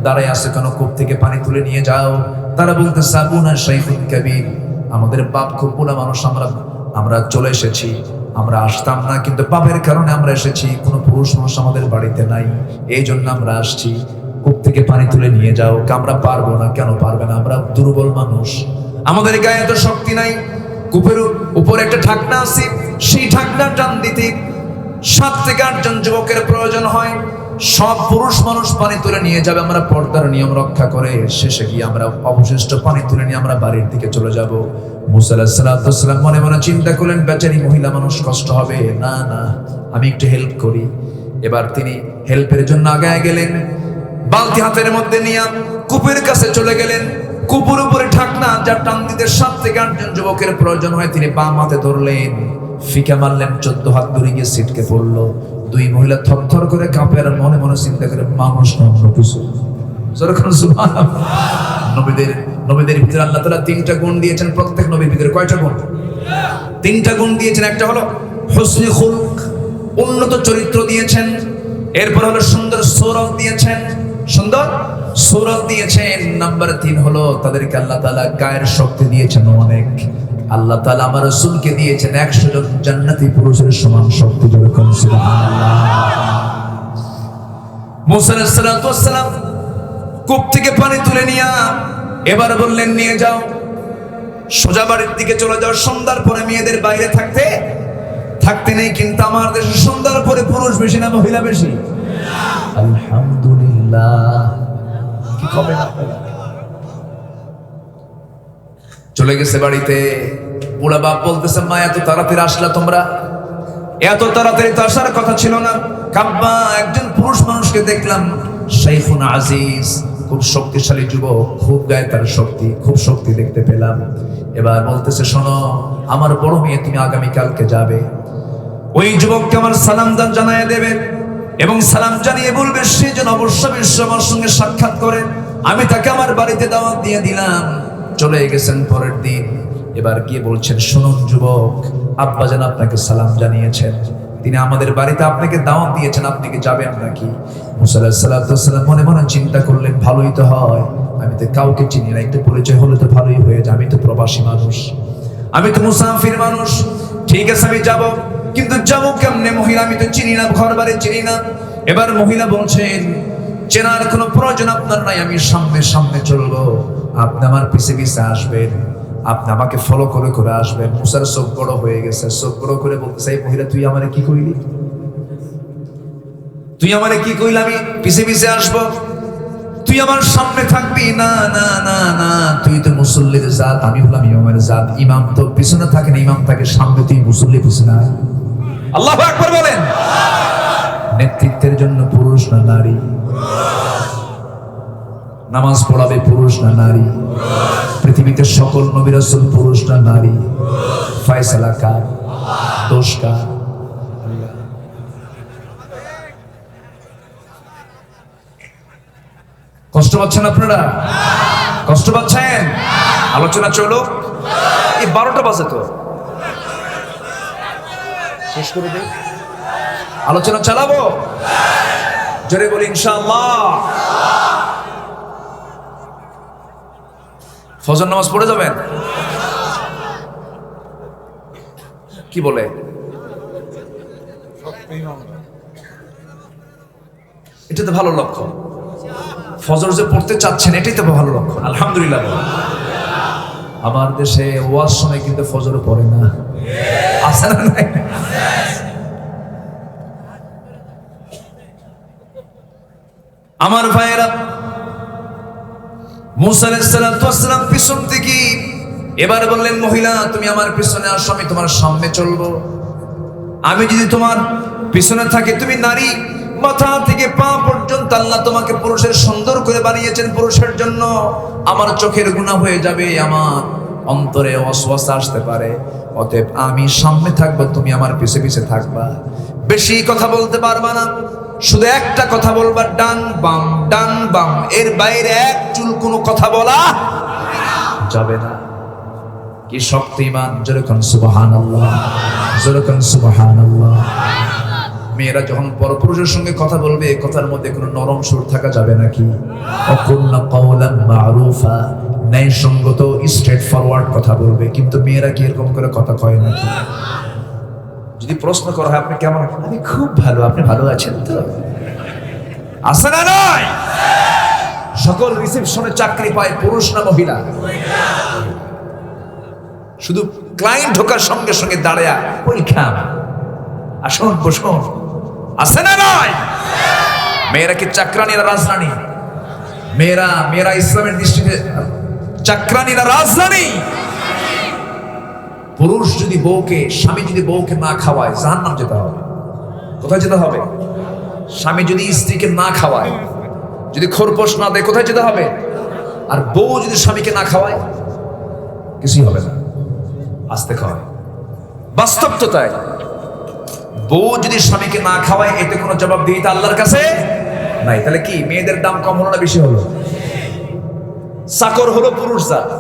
দাঁড়ায় আছো কেন? কূপ থেকে পানি তুলে নিয়ে যাও। তারা বলতেছে, আবুনা শাইখুন কাবীর, আমাদের বাপ খুব বুড়া মানুষ, আমরা চলে এসেছি, আমরা আসতাম না, কিন্তু পাপের কারণে আমরা এসেছি, কোনো পুরুষ মানুষ আমাদের বাড়িতে নাই, এই জন্য আমরা আসছি, কূপ থেকে পানি তুলে নিয়ে যাও। আমরা পারবো না। কেন পারবে না? আমরা দুর্বল মানুষ, আমাদের গায়ে এত শক্তি নাই। কূপের উপর একটা ঢাকনা আছে, সেই ঢাকনা টান দিতে 7 থেকে 8 জন যুবকের প্রয়োজন হয়। সব পুরুষ মানুষ পানি তুলে নিয়ে যাবে, আমরা পর্দার নিয়ম রক্ষা করে শেষে গিয়ে আমরা অবশিষ্ট পানি তুলে নিয়ে আমরা বাড়ির দিকে চলে যাব। মুসা আলাইহিস সালাম মনে মনে চিন্তা করলেন, বেচারি মহিলা মানুষ, কষ্ট হবে, না না, আমি একটু হেল্প করি। এবার তিনি হেল্পের জন্য আগায় গেলেন, বালতি হাতের মধ্যে নিয়ে কূপের কাছে চলে গেলেন। কূপের উপরে ঢাকনা, যা টান দিতে 7 থেকে 8 জন যুবকের প্রয়োজন হয়, তিনি বাম হাতে ধরলেন, ফিকা মারলেন, 14 হাত দূরে গিয়ে ছিটকে পড়লো। দুই মহিলা থরথর করে কাঁপে, আর মনে মনে চিন্তা করে, মানুষ না অন্য কিছু। নবীদের ভিতরে আল্লাহ তাআলা 3টা গুণ দিয়েছেন। প্রত্যেক নবীর ভিতরে কয়টা গুণ? 3টা গুণ দিয়েছেন। একটা হলো হুসনে খুলক, উন্নত চরিত্র দিয়েছেন। এরপর হলো সুন্দর সূরত দিয়েছেন, সুন্দর সূরত দিয়েছেন। নাম্বার 3 হলো তাদেরকে আল্লাহ তাআলা গায়ের শক্তি দিয়েছেন অনেক। আল্লাহ তাআলা আমার রাসূলকে দিয়েছেন 100 জন জান্নাতি পুরুষের সমান শক্তি। যেরকম সুবহানাল্লাহ। মুসা আলাইহিস সালাম কূপ থেকে পানি তুলে নিয়ে এবার বললেন, নিয়ে যাও, সোজা বাড়ির দিকে চলে যাও। সন্ধ্যার পরে মেয়েদের বাইরে থাকতে নেই, কিন্তু আমার দেশে সন্ধ্যার পরে পুরুষ বেশি না মহিলা বেশি? আলহামদুলিল্লাহ। কি কবেন আপনারা? চলে গেছে বাড়িতে। বুড়া বাপ বলতেছে, মা, এত তাড়াতাড়ি আসলা তোমরা? এত তাড়াতাড়ি তো আসার কথা ছিল না। কাব্বা, একজন পুরুষ মানুষকে দেখলাম, শাইখুন আজিজ, খুব শক্তিশালী যুবক, খুব গায়ে তার শক্তি, খুব শক্তি দেখতে পেলাম। এবার বলতেছে, শোনো, আমার বড় মেয়ে, তুমি আগামীকালকে যাবে, ওই যুবককে আমার সালাম জানিয়ে দেবে, এবং সালাম জানিয়ে বলবে সে যেন অবশ্যই আমার সঙ্গে সাক্ষাৎ করে। আমি তাকে আমার বাড়িতে দাওয়াত দিয়ে দিলাম। চলে গেছেন পরের দিন। এবার গিয়ে বলছেন, শুনুন যুবক, আব্বা যেন আপনাকে সালাম জানিয়েছেন, তিনি আমাদের বাড়িতে আপনাকে দাওয়াত দিয়েছেন, আপনি কি যাবেন নাকি? মুসা আলাইহিস সালাম মনে মনে চিন্তা করলেন, ভালোই তো হয়, আমি তো কাউকে চিনি না, একটু পরিচয় হলে তো ভালোই হয়ে যায়, আমি তো প্রবাসী মানুষ, আমি তো মুসাফির মানুষ, ঠিক আছে আমি যাব, কিন্তু যাবো কেমনে? মহিলা আমি তো চিনি না, ঘর বাড়ি চিনি না। এবার মহিলা বলছেন, চেনার কোনো প্রয়োজন আপনার নাই, আমি সামনে সামনে চলবো, আপনি আমার পিছে পিছে আসবেন, আপনি আমাকে ফলো করে করে আসবেন। মুসার চোখ বড় হয়ে গেছে, চোখ বড় করে বলতেছে, এই মহিলা, তুই আমারে কি কইলি? তুই আমারে কি কইলি আমি পিছে পিছে আসবো? তুই আমার সামনে থাকবি? না না না না, তুই তো মুসল্লির জাত, আমি হলাম ইমামের জাত। ইমাম তো পিছনে থাকে না, ইমাম থাকে সামনে, তুই মুসল্লি পিছনে আয়। আল্লাহু আকবার বলেন। নেতৃত্বের জন্য পুরুষ না নারী? নামাজ পড়াবে পুরুষ না নারী? পৃথিবীতে সকল নবী রাসূল পুরুষ না নারী? ফয়সালা কার? দোষ কার? কষ্ট পাচ্ছেন আপনারা? কষ্ট পাচ্ছেন? আলোচনা চলো, এই 12টা বাজে তো, শেষ করে দেই, আলোচনা চালাবো। জোরে বলি ইনশাআল্লাহ। ফজর নামাজ পড়ে যাবেন? কি বলে? এটা তো ভালো লক্ষণ। ফজর যে পড়তে চাচ্ছেন, এটাই তো ভালো লক্ষণ। আলহামদুলিল্লাহ। আমার দেশে ওয়াজ শুনে কিন্তু ফজর পড়ে না, আছে না? নাই? আমার ভাইয়েরা, মুসা আলাইহিস সালাতু ওয়াস সালাম পিছন থেকে এবার বললেন, মহিলা তুমি আমার পিছনে আসো, আমি তোমার সামনে চলবো। আমি যদি তোমার পিছনে থাকি, তুমি নারী, মাথা থেকে পা পর্যন্ত আল্লাহ তোমাকে পুরুষের সুন্দর করে বানিয়েছেন পুরুষের জন্য। আমার চোখের গুনাহ হয়ে যাবে, আমার অন্তরে ওয়াসওয়াসা আসতে পারে। অতএব আমি সামনে থাকবো, তুমি আমার পিছে পিছে থাকবা। বেশি কথা বলতে পারবা না, শুধু একটা কথা বলবা, ডান বাম ডান বাম, এর বাইরে এক চুল কোনো কথা বলা যাবে না। কি শক্তিমান! যেরকম সুবহানাল্লাহ, যেরকম সুবহানাল্লাহ। মেয়েরা যখন পরপুরুষের সঙ্গে কথা বলবে, কথার মধ্যে কোনো নরম সুর থাকা যাবে নাকি? অকুল্লা কাওলান মারুফা, ন্যায়সঙ্গত স্ট্রেট ফরওয়ার্ড কথা বলবে। কিন্তু মেয়েরা কি এরকম করে কথা কয় নাকি? যদি প্রশ্ন করা হয়, আপনি কেমন? আমি খুব ভালো, আপনি ভালো আছেন তো? আছে না নাই? সকল রিসেপশনে চাকরি পায় পুরুষ না মহিলা? শুধু ক্লায়েন্ট ঢোকার সঙ্গে সঙ্গে দাঁড়ায়া পরীক্ষা, আসুন বসুন, আছে না নাই? মেয়েরা কি চাকরানি না রাজরানী? মেয়েরা ইসলামের দৃষ্টিতে চাকরানি না রাজরানী? পুরুষ যদি বউকে, স্বামী যদি বউকে না খাওয়ায়, জাহান্নাম যেতে হবে। কোথায় যেতে হবে? স্বামী যদি স্ত্রীকে না খাওয়ায়, যদি খোরপোশ না দেয়, কোথায় যেতে হবে? আর বউ যদি স্বামীকে না খাওয়ায়, কিছুই হবে না, আস্তে খাওয়ায়। বাস্তব তো তাই। বউ যদি স্বামীকে না খাওয়ায়, এতে কোনো জবাবদিহিতা আল্লাহর কাছে নাই। তাহলে কি মেয়েদের দাম কম হলো না বেশি হলো? চাকর হলো পুরুষ জাত,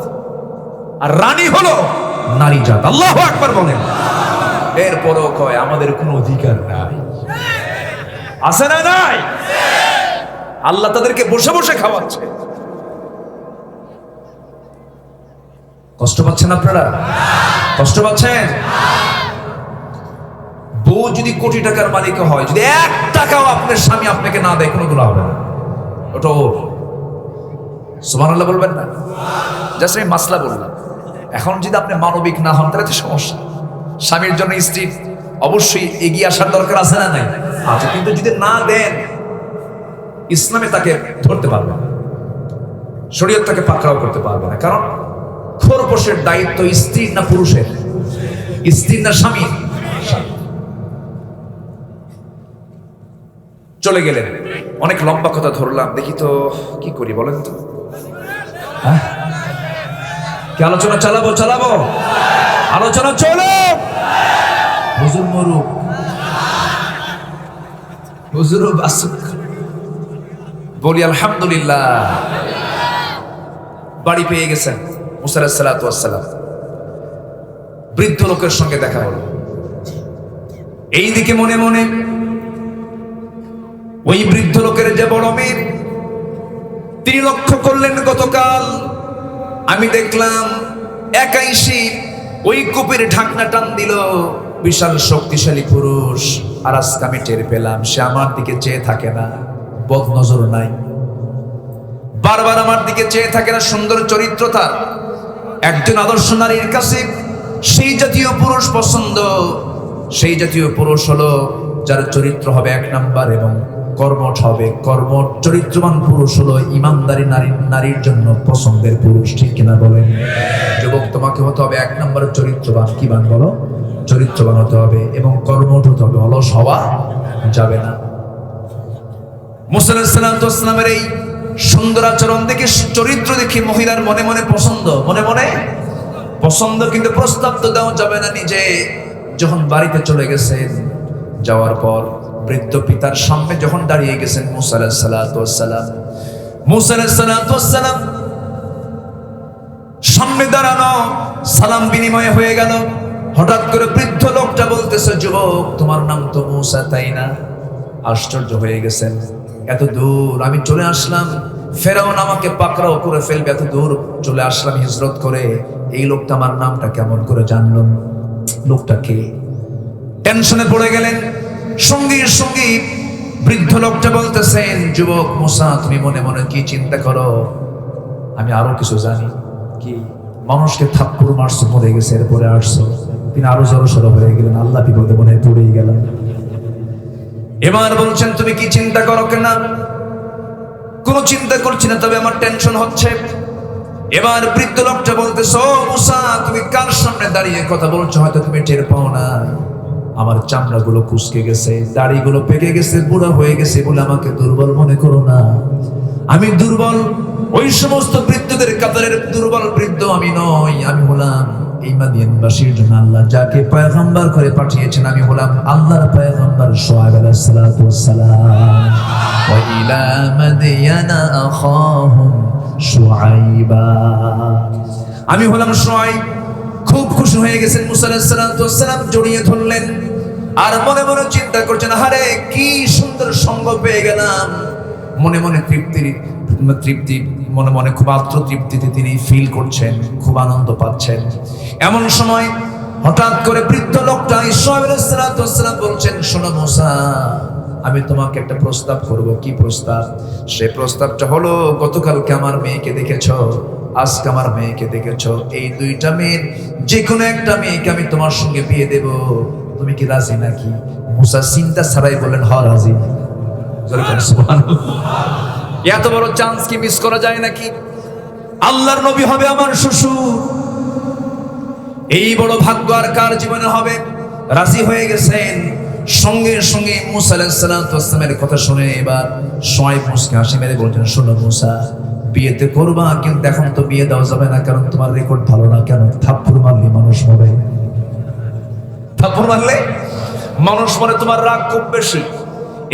আর রানী হলো নারী জাত। আল্লাহু আকবার বলেন। এরপরও কয় আমাদের কোনো অধিকার নাই। আছে না নাই? আল্লাহ তাদেরকে বসে বসে খাওয়াচ্ছে। কষ্ট পাচ্ছেন আপনারা? কষ্ট পাচ্ছেন? বউ যদি কোটি টাকার মালিক হয়, যদি 1 টাকাও আপনার স্বামী আপনাকে না দেয়, কোনো গুনাহ হবে না। ওটা ওর। সুবহানাল্লাহ বলবেন না? জাস্ট আমি মাসলা বললাম। এখন যদি আপনি মানবিক না হন, তাহলে তো সমস্যা। স্বামীর জন্য স্ত্রী অবশ্যই এগিয়ে আসার দরকার আছে না নাই? আচ্ছা, কিন্তু যদি না দেন, ইসলামে তাকে ধরতে পারবে না, শরীয়ত তাকে পাকড়াও করতে পারবে না। কারণ খোরপোশের দায়িত্ব স্ত্রীর না পুরুষের? স্ত্রীর না স্বামীর? চলে গেলেন। অনেক লম্বা কথা ধরলাম, দেখি তো কি করি বলেন তো। কি আলোচনা চালাবো? আলোচনা চলো। হুজুর মরুক, হুজুর বাসুক, বলি আলহামদুলিল্লাহ। বাড়ি পেয়ে গেছেন মুসা আলাইহিস সালাতু ওয়াস সালাম। বৃদ্ধ লোকের সঙ্গে দেখা হলো। এইদিকে মনে মনে ওই বৃদ্ধ লোকের যে বড় মেয়ে, তিনি লক্ষ্য করলেন, গতকাল আমি দেখলাম একাই সে ওই কূপের ঢাকনা টান দিল, বিশাল শক্তিশালী পুরুষ। আর আজকে আমি টের পেলাম সে আমার দিকে চেয়ে থাকে না, বদনজর নাই, বারবার আমার দিকে চেয়ে থাকে না। সুন্দর চরিত্র তার। একজন আদর্শ নারীর কাছে সেই জাতীয় পুরুষ পছন্দ। সেই জাতীয় পুরুষ হলো যার চরিত্র হবে 1 নাম্বার এবং কর্মঠ হবে। কর্মঠ চরিত্রবান পুরুষ হলো ইমানদারি নারীর জন্য পছন্দের পুরুষ। ঠিক কিনা বলেন? যুবক, তোমাকে হতে হবে 1 নাম্বার চরিত্রবান। কি বান বলো? চরিত্রবান হতে হবে এবং কর্মঠ হতে হবে, অলস হওয়া যাবে না। মুসা আলাইহিস সালাতু ওয়াস সালামের এই সুন্দর আচরণ দেখে, চরিত্র দেখে মহিলার মনে মনে পছন্দ, মনে মনে পছন্দ। কিন্তু প্রস্তাব তো দেওয়া যাবে না নিজে। যখন বাড়িতে চলে গেছেন, যাওয়ার পর বৃদ্ধ পিতার সামনে যখন দাঁড়িয়ে গেছেন মুসা আলাইহিস সালাতু ওয়াস সালাম, মুসা আলাইহিস সালাতু ওয়াস সালাম সামনে দাঁড়ানো, সালাম বিনিময় হয়ে গেল। হঠাৎ করে বৃদ্ধ লোকটা বলতেছে, যুবক তোমার নাম তো মুসা, তাই না? আশ্চর্য হয়ে গেছেন। এত দূর আমি চলে আসলাম, ফেরাউন আমাকে পাকড়াও করে ফেলবে, এত দূর চলে আসলাম হিজরত করে, এই লোকটা আমার নামটা কেমন করে জানলো? লোকটা কে? টেনশনে পড়ে গেলেন। সঙ্গী সঙ্গী বৃদ্ধ লোকটা বলতেছেন, যুবক মুসা তুমি মনে মনে কি চিন্তা করো? আমি আরো কিছু জানি। কি? মানুষকে থাপ্পড় মারছো, মরে গেছে, এরপরে আসছো। তিনি আরো জড়সড় হয়ে গেলেন, আল্লাহ বিপদে মনে পড়েই গেলেন। এবার বলছেন, তুমি কি চিন্তা করো কেন? কোনো চিন্তা করছি না, তবে আমার টেনশন হচ্ছে। এবার বৃদ্ধ লোকটা বলতেছে, ও মুসা, তুমি কার সামনে দাঁড়িয়ে কথা বলছো? হয়তো তুমি টের পাও না, আমার চামড়াগুলো কুঁচকে গেছে, দাড়িগুলো পেকে গেছে, বুড়া হয়ে গেছে বলে আমাকে দুর্বল মনে করো না। আমি দুর্বল, ওই সমস্ত বৃদ্ধদের কাতারের দুর্বল বৃদ্ধ আমি নই। আমি হলাম এই মাদিয়ানবাসীর জন্য আল্লাহ যাকে পয়গম্বর করে পাঠিয়েছেন, আমি হলাম আল্লাহর পয়গম্বর শুআয়ব আলাইহিস সালাতু ওয়াস সালাম। ওয়া ইলা মাদিয়ানা আখাহুম শুআইবা। আমি হলাম শুআইব। খুব খুশি হয়ে গেছেন মুসা আলাইহিস সালাতু ওয়াস সালাম, জড়িয়ে ধরলেন আর মনে মনে চিন্তা করছেন, আরে কি সুন্দর সঙ্গ পেয়ে গেলাম। মনে মনে তৃপ্তি মনে মনে খুব আত্মতৃপ্তিতে তিনি ফিল করছেন, খুব আনন্দ পাচ্ছেন। এমন সময় হঠাৎ করে বৃদ্ধ লোকটা শুআয়ব আলাইহিস সালাতু ওয়াস সালাম বলছেন, শোনো মুসা, আমি তোমাকে একটা প্রস্তাব করব। কি প্রস্তাব? সেই প্রস্তাবটা হলো, গতকালকে আমার মেয়েকে দেখেছো, আজকে আমার মেয়েকে দেখেছো, এই দুইটা মেয়ের যে কোনো একটা মেয়েকে আমি তোমার সঙ্গে বিয়ে দেব, তুমি কি রাজি নাকি? মুসা চিন্তা ছাড়াই বলেন, হ রাজি। এত বড় চান্স কি মিস করা যায় নাকি? আল্লাহর নবী হবে আমার শ্বশুর, এই বড় ভাগ্য আর কার জীবনে হবে? রাজি হয়ে গেছেন। সঙ্গে সঙ্গে মুসা আলাইহিস সালাতু ওয়াস সালামের কথা শুনে এবার শুআয়ব মুসকে হাসি মেরে বলছেন, শোনো মুসা, বিয়েতে করবা, কিন্তু এখন তো বিয়ে দেওয়া যাবে না, কারণ তোমার রেকর্ড ভালো না। কেন? থাপ্পড় মারলে মানুষ মরে। থাপ্পড় মারলে মানুষ মরে, তোমার রাগ খুব বেশি।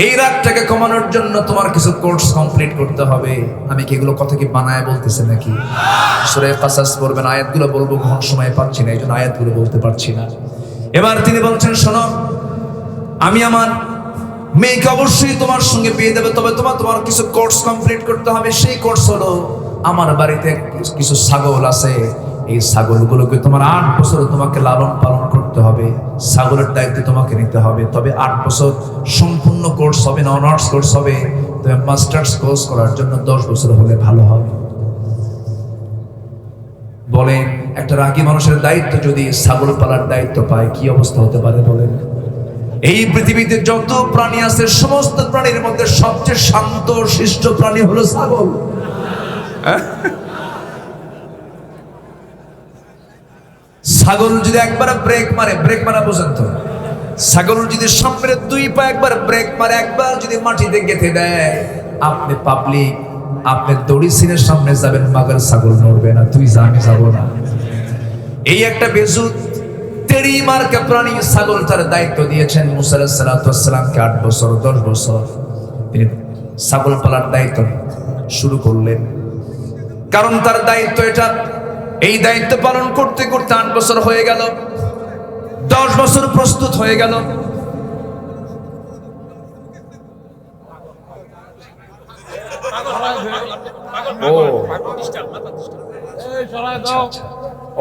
এই রাগটাকে কমানোর জন্য তোমার কিছু কোর্স কমপ্লিট করতে হবে। আমি কি এগুলো কথা কি বানায় বলতেছে নাকি? সূরা কাসাস পড়বেন, আয়াতগুলো বলবো, কোন সময় পাচ্ছি না, এই জন্য আয়াতগুলো বলতে পারছি না। এবার তিনি বলছেন, শোনো, আমি আমার মেয়েকে অবশ্যই তোমার সঙ্গে বিয়ে দেবে, তবে তোমার কিছু কোর্স কমপ্লিট করতে হবে। সেই কোর্স হলো, আমার বাড়িতে কিছু ছাগল আছে, এই ছাগলগুলোকে তোমার 8 বছর তোমাকে লালন পালন করতে হবে, ছাগলের দায়িত্ব তোমাকে নিতে হবে। তবে 8 বছর সম্পূর্ণ কোর্স হবে না, অনার্স কোর্স হবে। তবে মাস্টার্স কোর্স করার জন্য 10 বছর হলে ভালো হবে। বলেন, একটা রাগী মানুষের দায়িত্ব যদি ছাগল পালার দায়িত্ব পায়, কি অবস্থা হতে পারে বলেন? এই পৃথিবীতে যত প্রাণী আছে, সমস্ত প্রাণীর মধ্যে সবচেয়ে শান্ত শিষ্ট প্রাণী হলো ছাগল। ছাগল যদি একবার ব্রেক মারা পর্যন্ত, ছাগল যদি সামনের 2 পা একবার ব্রেক মারে, একবার যদি মাটিতে গেঁথে দেয়, আপনি পাবলিক, আপনি দড়ি সিনের সামনে যাবেন, মাগার ছাগল নড়বে না, তুই যা, আমি যাবো না। এই একটা বেজুত তেরি মার্কা প্রাণী ছাগল, তার দায়িত্ব দিয়েছেন মুসা আলাইহিস সালাতু ওয়াস সালামকে। 8 বছর 10 বছর তিনি ছাগল পালার দায়িত্ব শুরু করলেন, কারণ তার দায়িত্ব এটা। এই দায়িত্ব পালন করতে করতে 8 বছর হয়ে গেল, 10 বছর প্রস্তুত হয়ে গেল।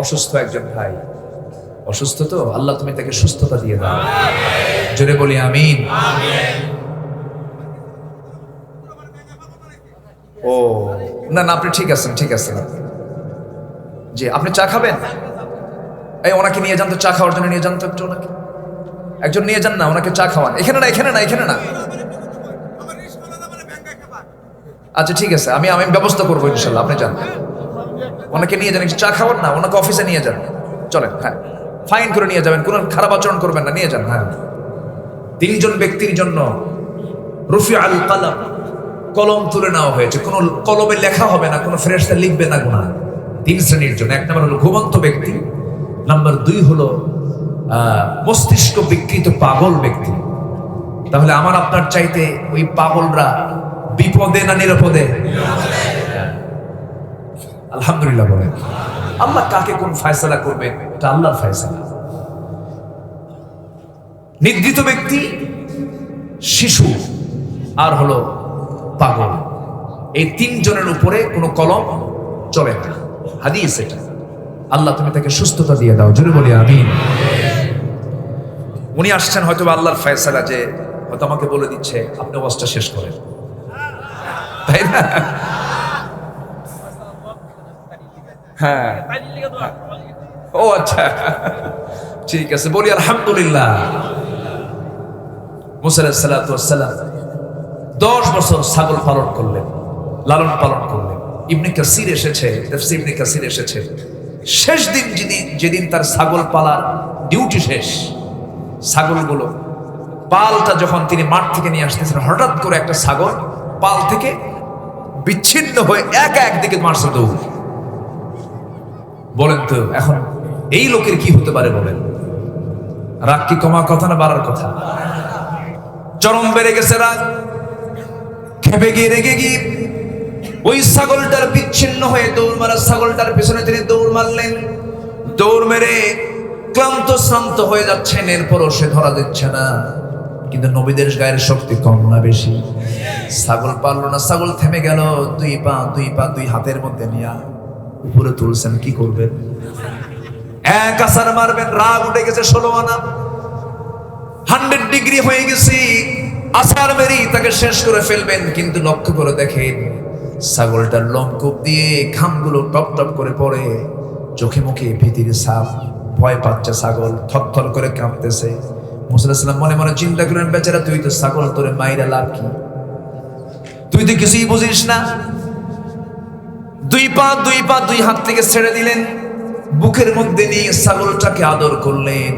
অসুস্থ একজন ভাই, অসুস্থ তো, আল্লাহ তুমি তাকে সুস্থতা দিয়ে দাও, জোরে বলি আমিন। ও না না, আপনি ঠিক আছেন, ঠিক আছেন। জি, আপনি চা খাবেন? এই ওনাকে নিয়ে যান তো, চা খাওয়ার জন্য নিয়ে যান তো একটু, ওনাকে একজন নিয়ে যান না, ওনাকে চা খাওয়ান। এখানে না, এখানে না, এখানে না। আচ্ছা ঠিক আছে, আমি ব্যবস্থা করবো ইনশাল্লাহ, আপনি যান, ওনাকে নিয়ে যান, চা খাওয়ান না, ওনাকে অফিসে নিয়ে যান, চলেন। হ্যাঁ, ফাইন করে নিয়ে যাবেন, কোনো খারাপ আচরণ করবেন না, নিয়ে যান। হ্যাঁ, 3 জন ব্যক্তির জন্য রুফিআল কালাম, কলম তুলে নেওয়া হয়েছে। কোনো কলমে লেখা হবে না, কোনো ফেরেশতা লিখবে না গুনাহ। 3 শ্রেণীর জন্য। 1 নম্বর হলো ঘুমন্ত ব্যক্তি, নাম্বার 2 হলো মস্তিষ্ক বিকৃত পাগল ব্যক্তি। তাহলে আমার আপনার চাইতে ওই পাগলরা বিপদে না নিরাপদে? আলহামদুলিল্লাহ বলেন। আল্লাহ কাকে কোন ফয়সালা করবে, এটা আল্লাহর ফয়সালা। নিদ্রিত ব্যক্তি, শিশু, আর হলো পাগল, এই 3 জনের উপরে কোনো কলম চলে না। হাদিস এটা। আল্লাহ তুমি তাকে সুস্থতা দিয়ে দাও, জোরে বলি আমিন। উনি আসছেন হয়তো আল্লাহর ফয়সালা, যে হয়তো আমাকে বলে দিচ্ছে আপনি ওয়াজটা শেষ করেন, তাই না? হ্যাঁ, ও আচ্ছা, ঠিক আছে, বলি আলহামদুলিল্লাহ। মুসা আলাইহিস সালাতু ওয়াস সালাম 10 বছর ছাগল পালন করলেন, লালন পালন করলেন। ইবনে কাসির এসেছে, তাফসীর ইবনে কাসির এসেছে, শেষ দিন যেদিন তার ছাগল পালার ডিউটি শেষ, ছাগলগুলো পালটা যখন তিনি মাঠ থেকে নিয়ে আসতেছেন, হঠাৎ করে একটা ছাগল পাল থেকে বিচ্ছিন্ন হয়ে একা একদিকে মারছে দৌড়। বলেন তো এখন এই লোকের কি হতে পারে বলেন? রাগ কি কমা কথা না বাড়ার কথা? চরম বেড়ে গেছে রাগ, খেপে গিয়ে রেগে গিয়ে ওই ছাগলটার বিচ্ছিন্ন হয়ে দৌড় মারা ছাগলটার পেছনে তিনি দৌড় মারলেন। দৌড় মেরে ক্লান্ত শ্রান্ত হয়ে যাচ্ছেন, এরপরও সে ধরা দিচ্ছে না। কিন্তু নবীদের গায়ের শক্তি কম না বেশি? ছাগল পারল না, ছাগল থেমে গেল। দুই পা দুই হাতের মধ্যে নিয়ে উপরে তুলছেন, কি করবেন? এক আছাড় মারবেন, রাগ উঠে গেছে 16 আনা, 100 ডিগ্রি হয়ে গেছি, আছাড় মেরি তাকে শেষ করে ফেলবেন। কিন্তু লক্ষ্য করে দেখেন ছাগলটার লোমকূপ দিয়ে ঘামগুলো টপ টপ করে পড়ে, চোখে মুখে ভীতির ছাপ, ভয় পাচ্ছে ছাগল, থরথর করে কাঁপতেছে। মুসা আলাইহিস সালাম মনে মনে চিন্তা করেন, বেচারা তুই তো ছাগল, তোরে মাইরা লাভ কি? তুই তো কিছুই বুঝিস না। দুই পা দুই হাত থেকে ছেড়ে দিলেন, বুকের মধ্যে নিয়ে ছাগলটাকে আদর করলেন,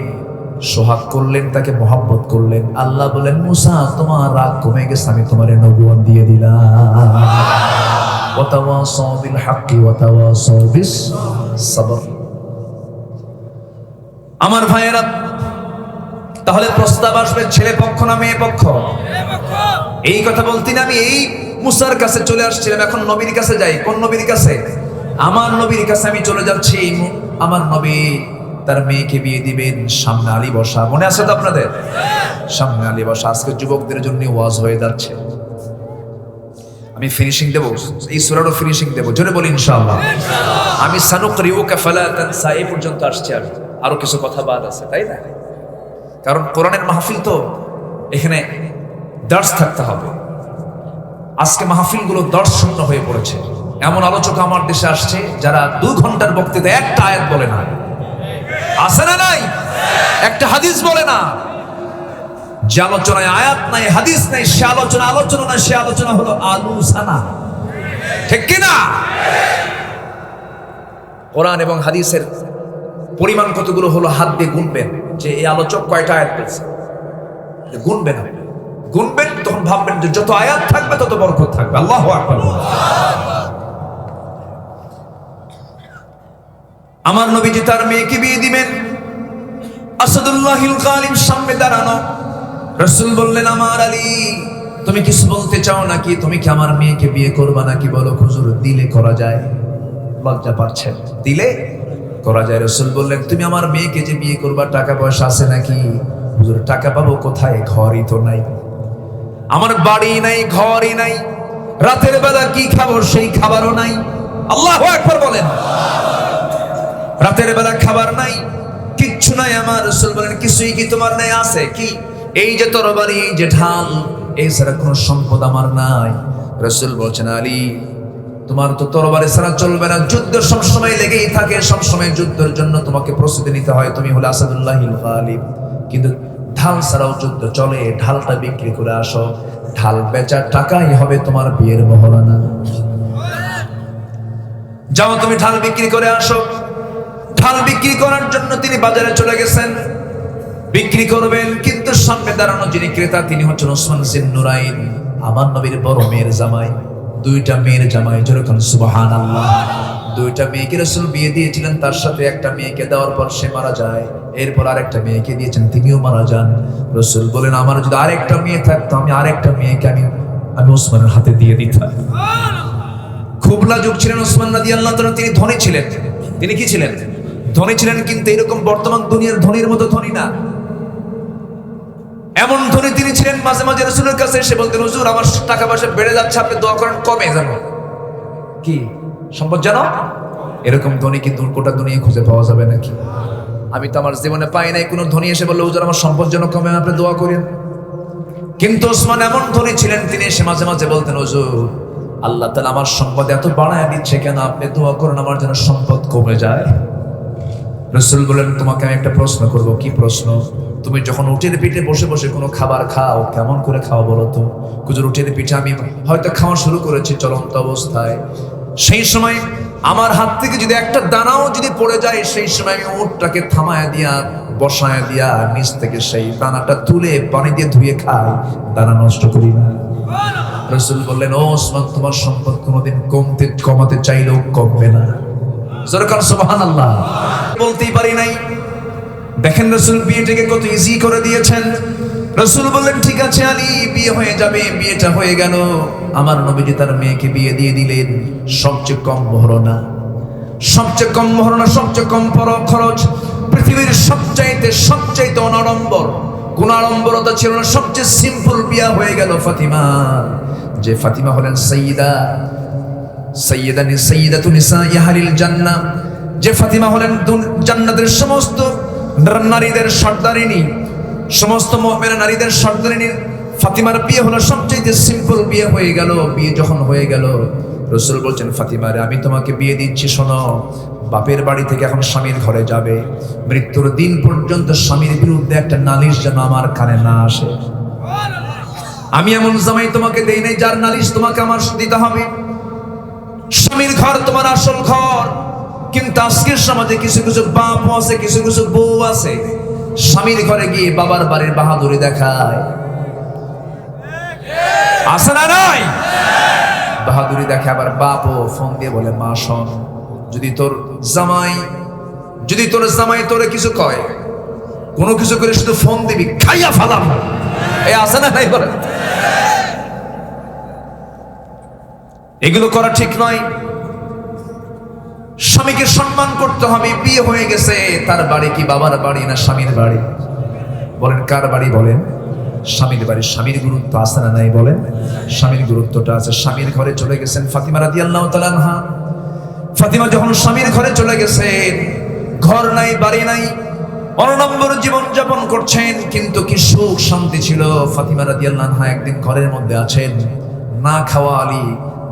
সোহাগ করলেন, তাকে মহব্বত করলেন। আল্লাহ বলেন, মুসা তোমার রাগ কমে গেছে, আমি তোমারে নবুয়ত দিয়ে দিলাম। ওয়াতাওয়াসাউ বিল হাক্কি ওয়াতাওয়াসাউ বিস সাবর। আমার ভাইয়েরা, তাহলে প্রস্তাব আসবে ছেলে পক্ষ না মেয়ে পক্ষ? এই কথা বলতে না আমি এই মুসার কাছে চলে আসছিলাম, এখন নবীর কাছে যাই। কোন নবীর কাছে? আমার নবীর কাছে আমি চলে যাচ্ছি। আমার নবী তার মেয়েকে বিয়ে দিবেন, সামনে আলী বসা, মনে আছে তো আপনাদের? সামনে আলী বসা। আজকে যুবকদের জন্য ওয়াজ হয়ে যাচ্ছে। আমি ফিনিশিং দেব, এই সূরারও ফিনিশিং দেব, জোরে বলি ইনশাআল্লাহ। আমি সানুকরিউকা ফালা তানসা এই পর্যন্ত আসছি, আমি আরো কিছু কথা বাদ আছে, তাই না? কারণ কোরআনের মাহফিল তো, এখানে দার্স থাকতে হবে। আজকে মাহফিলগুলো দর্শ শূন্য হয়ে পড়েছে। এমন আলোচক আমার দেশে আসছে যারা 2 ঘন্টার বক্তৃতা একটা আয়াত বলে না, আছে না নাই? একটা হাদিস বলে না। যে আলোচনায় আয়াত নাই, হাদিস নাই, সে আলোচনা না, সে আলোচনা হলো আলোচনা, ঠিক কিনা? কোরআন এবং হাদিসের পরিমাণ কতগুলো হলো হাত দিয়ে গুনবেন, যে এই আলোচক কয়টা আয়াত বলছে, গুনবেন। গুনবেন, তখন ভাববেন যে যত আয়াত থাকবে তত বরকত থাকবে। আল্লাহু আকবার। আমার নবীজি তার মেয়েকে বিয়ে দিবেন, আসাদুল্লাহিল গালিব সামনে দাঁড়ানো। রাসূল বললেন, আমার আলী, তুমি কিছু বলতে চাও নাকি? তুমি কি আমার মেয়েকে বিয়ে করবা নাকি? বলো। হুজুর, দিলে করা যায়। লজ্জা পাচ্ছেন, দিলে করা যায়। রাসূল বললেন, তুমি আমার মেয়েকে যে বিয়ে করবা, টাকা পয়সা আছে নাকি? হুজুর, টাকা পাবো কোথায়? ঘরই তো নাই, আমার বাড়ি নাই, ঘরই নাই, রাতের বেলা কি খাবো সেই খাবারও নাই। আল্লাহু আকবার বলেন। রাতের বেলা খাবার নাই, কিচ্ছু নাই আমার। রাসূল বলেন, কিছুই কি তোমার নাই? আছে কি? এই যে তরবারি, এই যে ঢাল, এই ছাড়া কোনো সম্পদ আমার নাই। রাসূল বলছেন, আলী, তোমার তো তরবারি ছাড়া চলবে না, যুদ্ধ সবসময় লেগেই থাকে, সবসময় যুদ্ধের জন্য তোমাকে প্রস্তুতি নিতে হয়। তুমি হলে আসাদুল্লাহিল গালিব, কিন্তু ঢাল ছাড়াও যুদ্ধ চলে। ঢালটা বিক্রি করে আসো, ঢাল বেচার টাকাই হবে তোমার বিয়ের মহারণা। যাও তুমি ঢাল বিক্রি করে আসো। ঢাল বিক্রি করার জন্য তিনি বাজারে চলে গেছেন, বিক্রি করবেন। কিন্তু সামনে দাঁড়ানো যিনি ক্রেতা, তিনি হচ্ছেন ওসমান জিন্নুরাইন, আমার নবীর বড় মেয়ের জামাই। 2টা মেয়ের জামাই, যেরকম সুবহানাল্লাহ। 2টা মেয়েকে রাসূল বিয়ে দিয়েছিলেন, তার সাথে একটা মেয়েকে দেওয়ার পর সে মারা যায়। এরপর আরেকটা মেয়েকে দিয়েছেন, তিনিও মারা যান। রাসূল বলেন, আমার যদি আরেকটা মেয়ে থাকতো, আমি আরেকটা মেয়েকে আমি ওসমানের হাতে দিয়ে দিতাম। খুব লাজুক ছিলেন ওসমান রাদিয়াল্লাহু তাআলা। তিনি ধনী ছিলেন। তিনি কি ছিলেন? ধনী ছিলেন, কিন্তু এরকম বর্তমান দুনিয়ার ধনীর মতো ধনী না। এমন ধনী তিনি ছিলেন, মাঝে মাঝে রাসূলের কাছে এসে বলতেন, হুজুর, আমার টাকা পয়সা বেড়ে যাচ্ছে, আপনি দোয়া করেন কমে জানো কি সম্পদ জানো। এরকম ধনী কিন্তু গোটা দুনিয়া খুঁজে পাওয়া যাবে নাকি? আমি তো আমার জীবনে পাই নাই কোনো ধনী এসে বললো, হুজুর, আমার সম্পদ যেন কমে, আপনি দোয়া করেন। কিন্তু ওসমান এমন ধনী ছিলেন, তিনি এসে মাঝে মাঝে বলতেন, হুজুর, আল্লাহ তাআলা আমার সম্পদ এত বাড়ায় দিচ্ছে কেন, আপনি দোয়া করেন আমার যেন সম্পদ কমে যায়। রাসূল বলেন, তোমাকে আমি একটা প্রশ্ন করব। কি প্রশ্ন? তুমি যখন উটের পিঠে বসে বসে কোনো খাবার খাও, কেমন করে খাও বলো তো? হুজুর উটের পিঠে আমি হয়তো খাওয়া শুরু করেছি চলন্ত অবস্থায়, সেই সময় আমার হাত থেকে যদি একটা দানাও যদি পড়ে যায়, সেই সময় আমি উটটাকে থামায়া দিয়া বসায়া দিয়া নিচ থেকে সেই দানাটা তুলে পানি দিয়ে ধুয়ে খাই, দানা নষ্ট করি না। রাসূল বললেন, ও ওসমান, তোমার সম্পদ কোনোদিন কমাতে চাইলেও কমবে না। জোরে সুবহানাল্লাহ। বলতেই পারি নাই। দেখেন রাসূল বিয়েটাকে কত ইজি করে দিয়েছেন। রাসূল বললেন, ঠিক আছে আলী, বিয়ে হয়ে যাবে। বিয়েটা হয়ে গেল। আমার নবীজি তার মেয়েকে বিয়ে দিয়ে দিলেন। সবচেয়ে কম মহরনা, সবচেয়ে কম মহরনা, সবচেয়ে কম খরচ, পৃথিবীর সবচাইতে অনাড়ম্বর, কোন আড়ম্বরতা ছিল না, সবচেয়ে সিম্পল বিয়ে হয়ে গেল ফাতিমা। যে ফাতিমা হলেন সাইয়্যিদাতু নিসাই আহলিল জান্নাহ, যে ফাতিমা হলেন জান্নাতের সমস্ত নারীদের সর্দারিনী, সমস্ত মুমিনা নারীদের সর্দারিনী। ফাতিমার বিয়ে হলো সবচেয়ে সিম্পল বিয়ে হয়ে গেল। বিয়ে যখন হয়ে গেল, রাসূল বলছেন, ফাতিমারে আমি তোমাকে বিয়ে দিচ্ছি, শোনো, বাপের বাড়ি থেকে এখন স্বামীর ঘরে যাবে, মৃত্যুর দিন পর্যন্ত স্বামীর বিরুদ্ধে একটা নালিশ যেন আমার কানে না আসে। আমি এমন জামাই তোমাকে দেই নাই যার নালিশ তোমাকে আমার দিতে হবে। স্বামীর ঘর তোমার আসল ঘর। কিন্তু আজকের সমাজে কিছু কিছু বাপ আছে, কিছু কিছু বউ আছে, স্বামীর ঘরে গিয়ে বাবার বাড়ির বাহাদুরি দেখায়। আছে না নাই? বাহাদুরি দেখে। আবার বাপও ফোন দিয়ে বলে, মা শোন, যদি তোর জামাই তোরে কিছু কয়, কোনো কিছু করে শুধু ফোন দিবি, খাইয়া ফালাম। এই আছে না নাই? বলে এগুলো করা ঠিক নয়। স্বামীকে সম্মান করতে হবে। বিয়ে হয়ে গেছে, তার বাড়ি কি বাবার বাড়ি না স্বামীর বাড়ি? বলেন কার বাড়ি? বলেন স্বামীর বাড়ি। স্বামীর গুরুত্ব আছে না নাই? বলেন স্বামীর গুরুত্বটা আছে। স্বামীর ঘরে চলে গেছেন ফাতিমা রাদিয়াল্লাহু তাআলা আনহা। ফাতিমা যখন স্বামীর ঘরে চলে গেছেন, ঘর নাই, বাড়ি নাই, অনম্বর জীবন যাপন করছেন, কিন্তু কি সুখ শান্তি ছিল। ফাতিমা রাদিয়াল্লাহু আনহা একদিন ঘরের মধ্যে আছেন, না খাওয়া আলী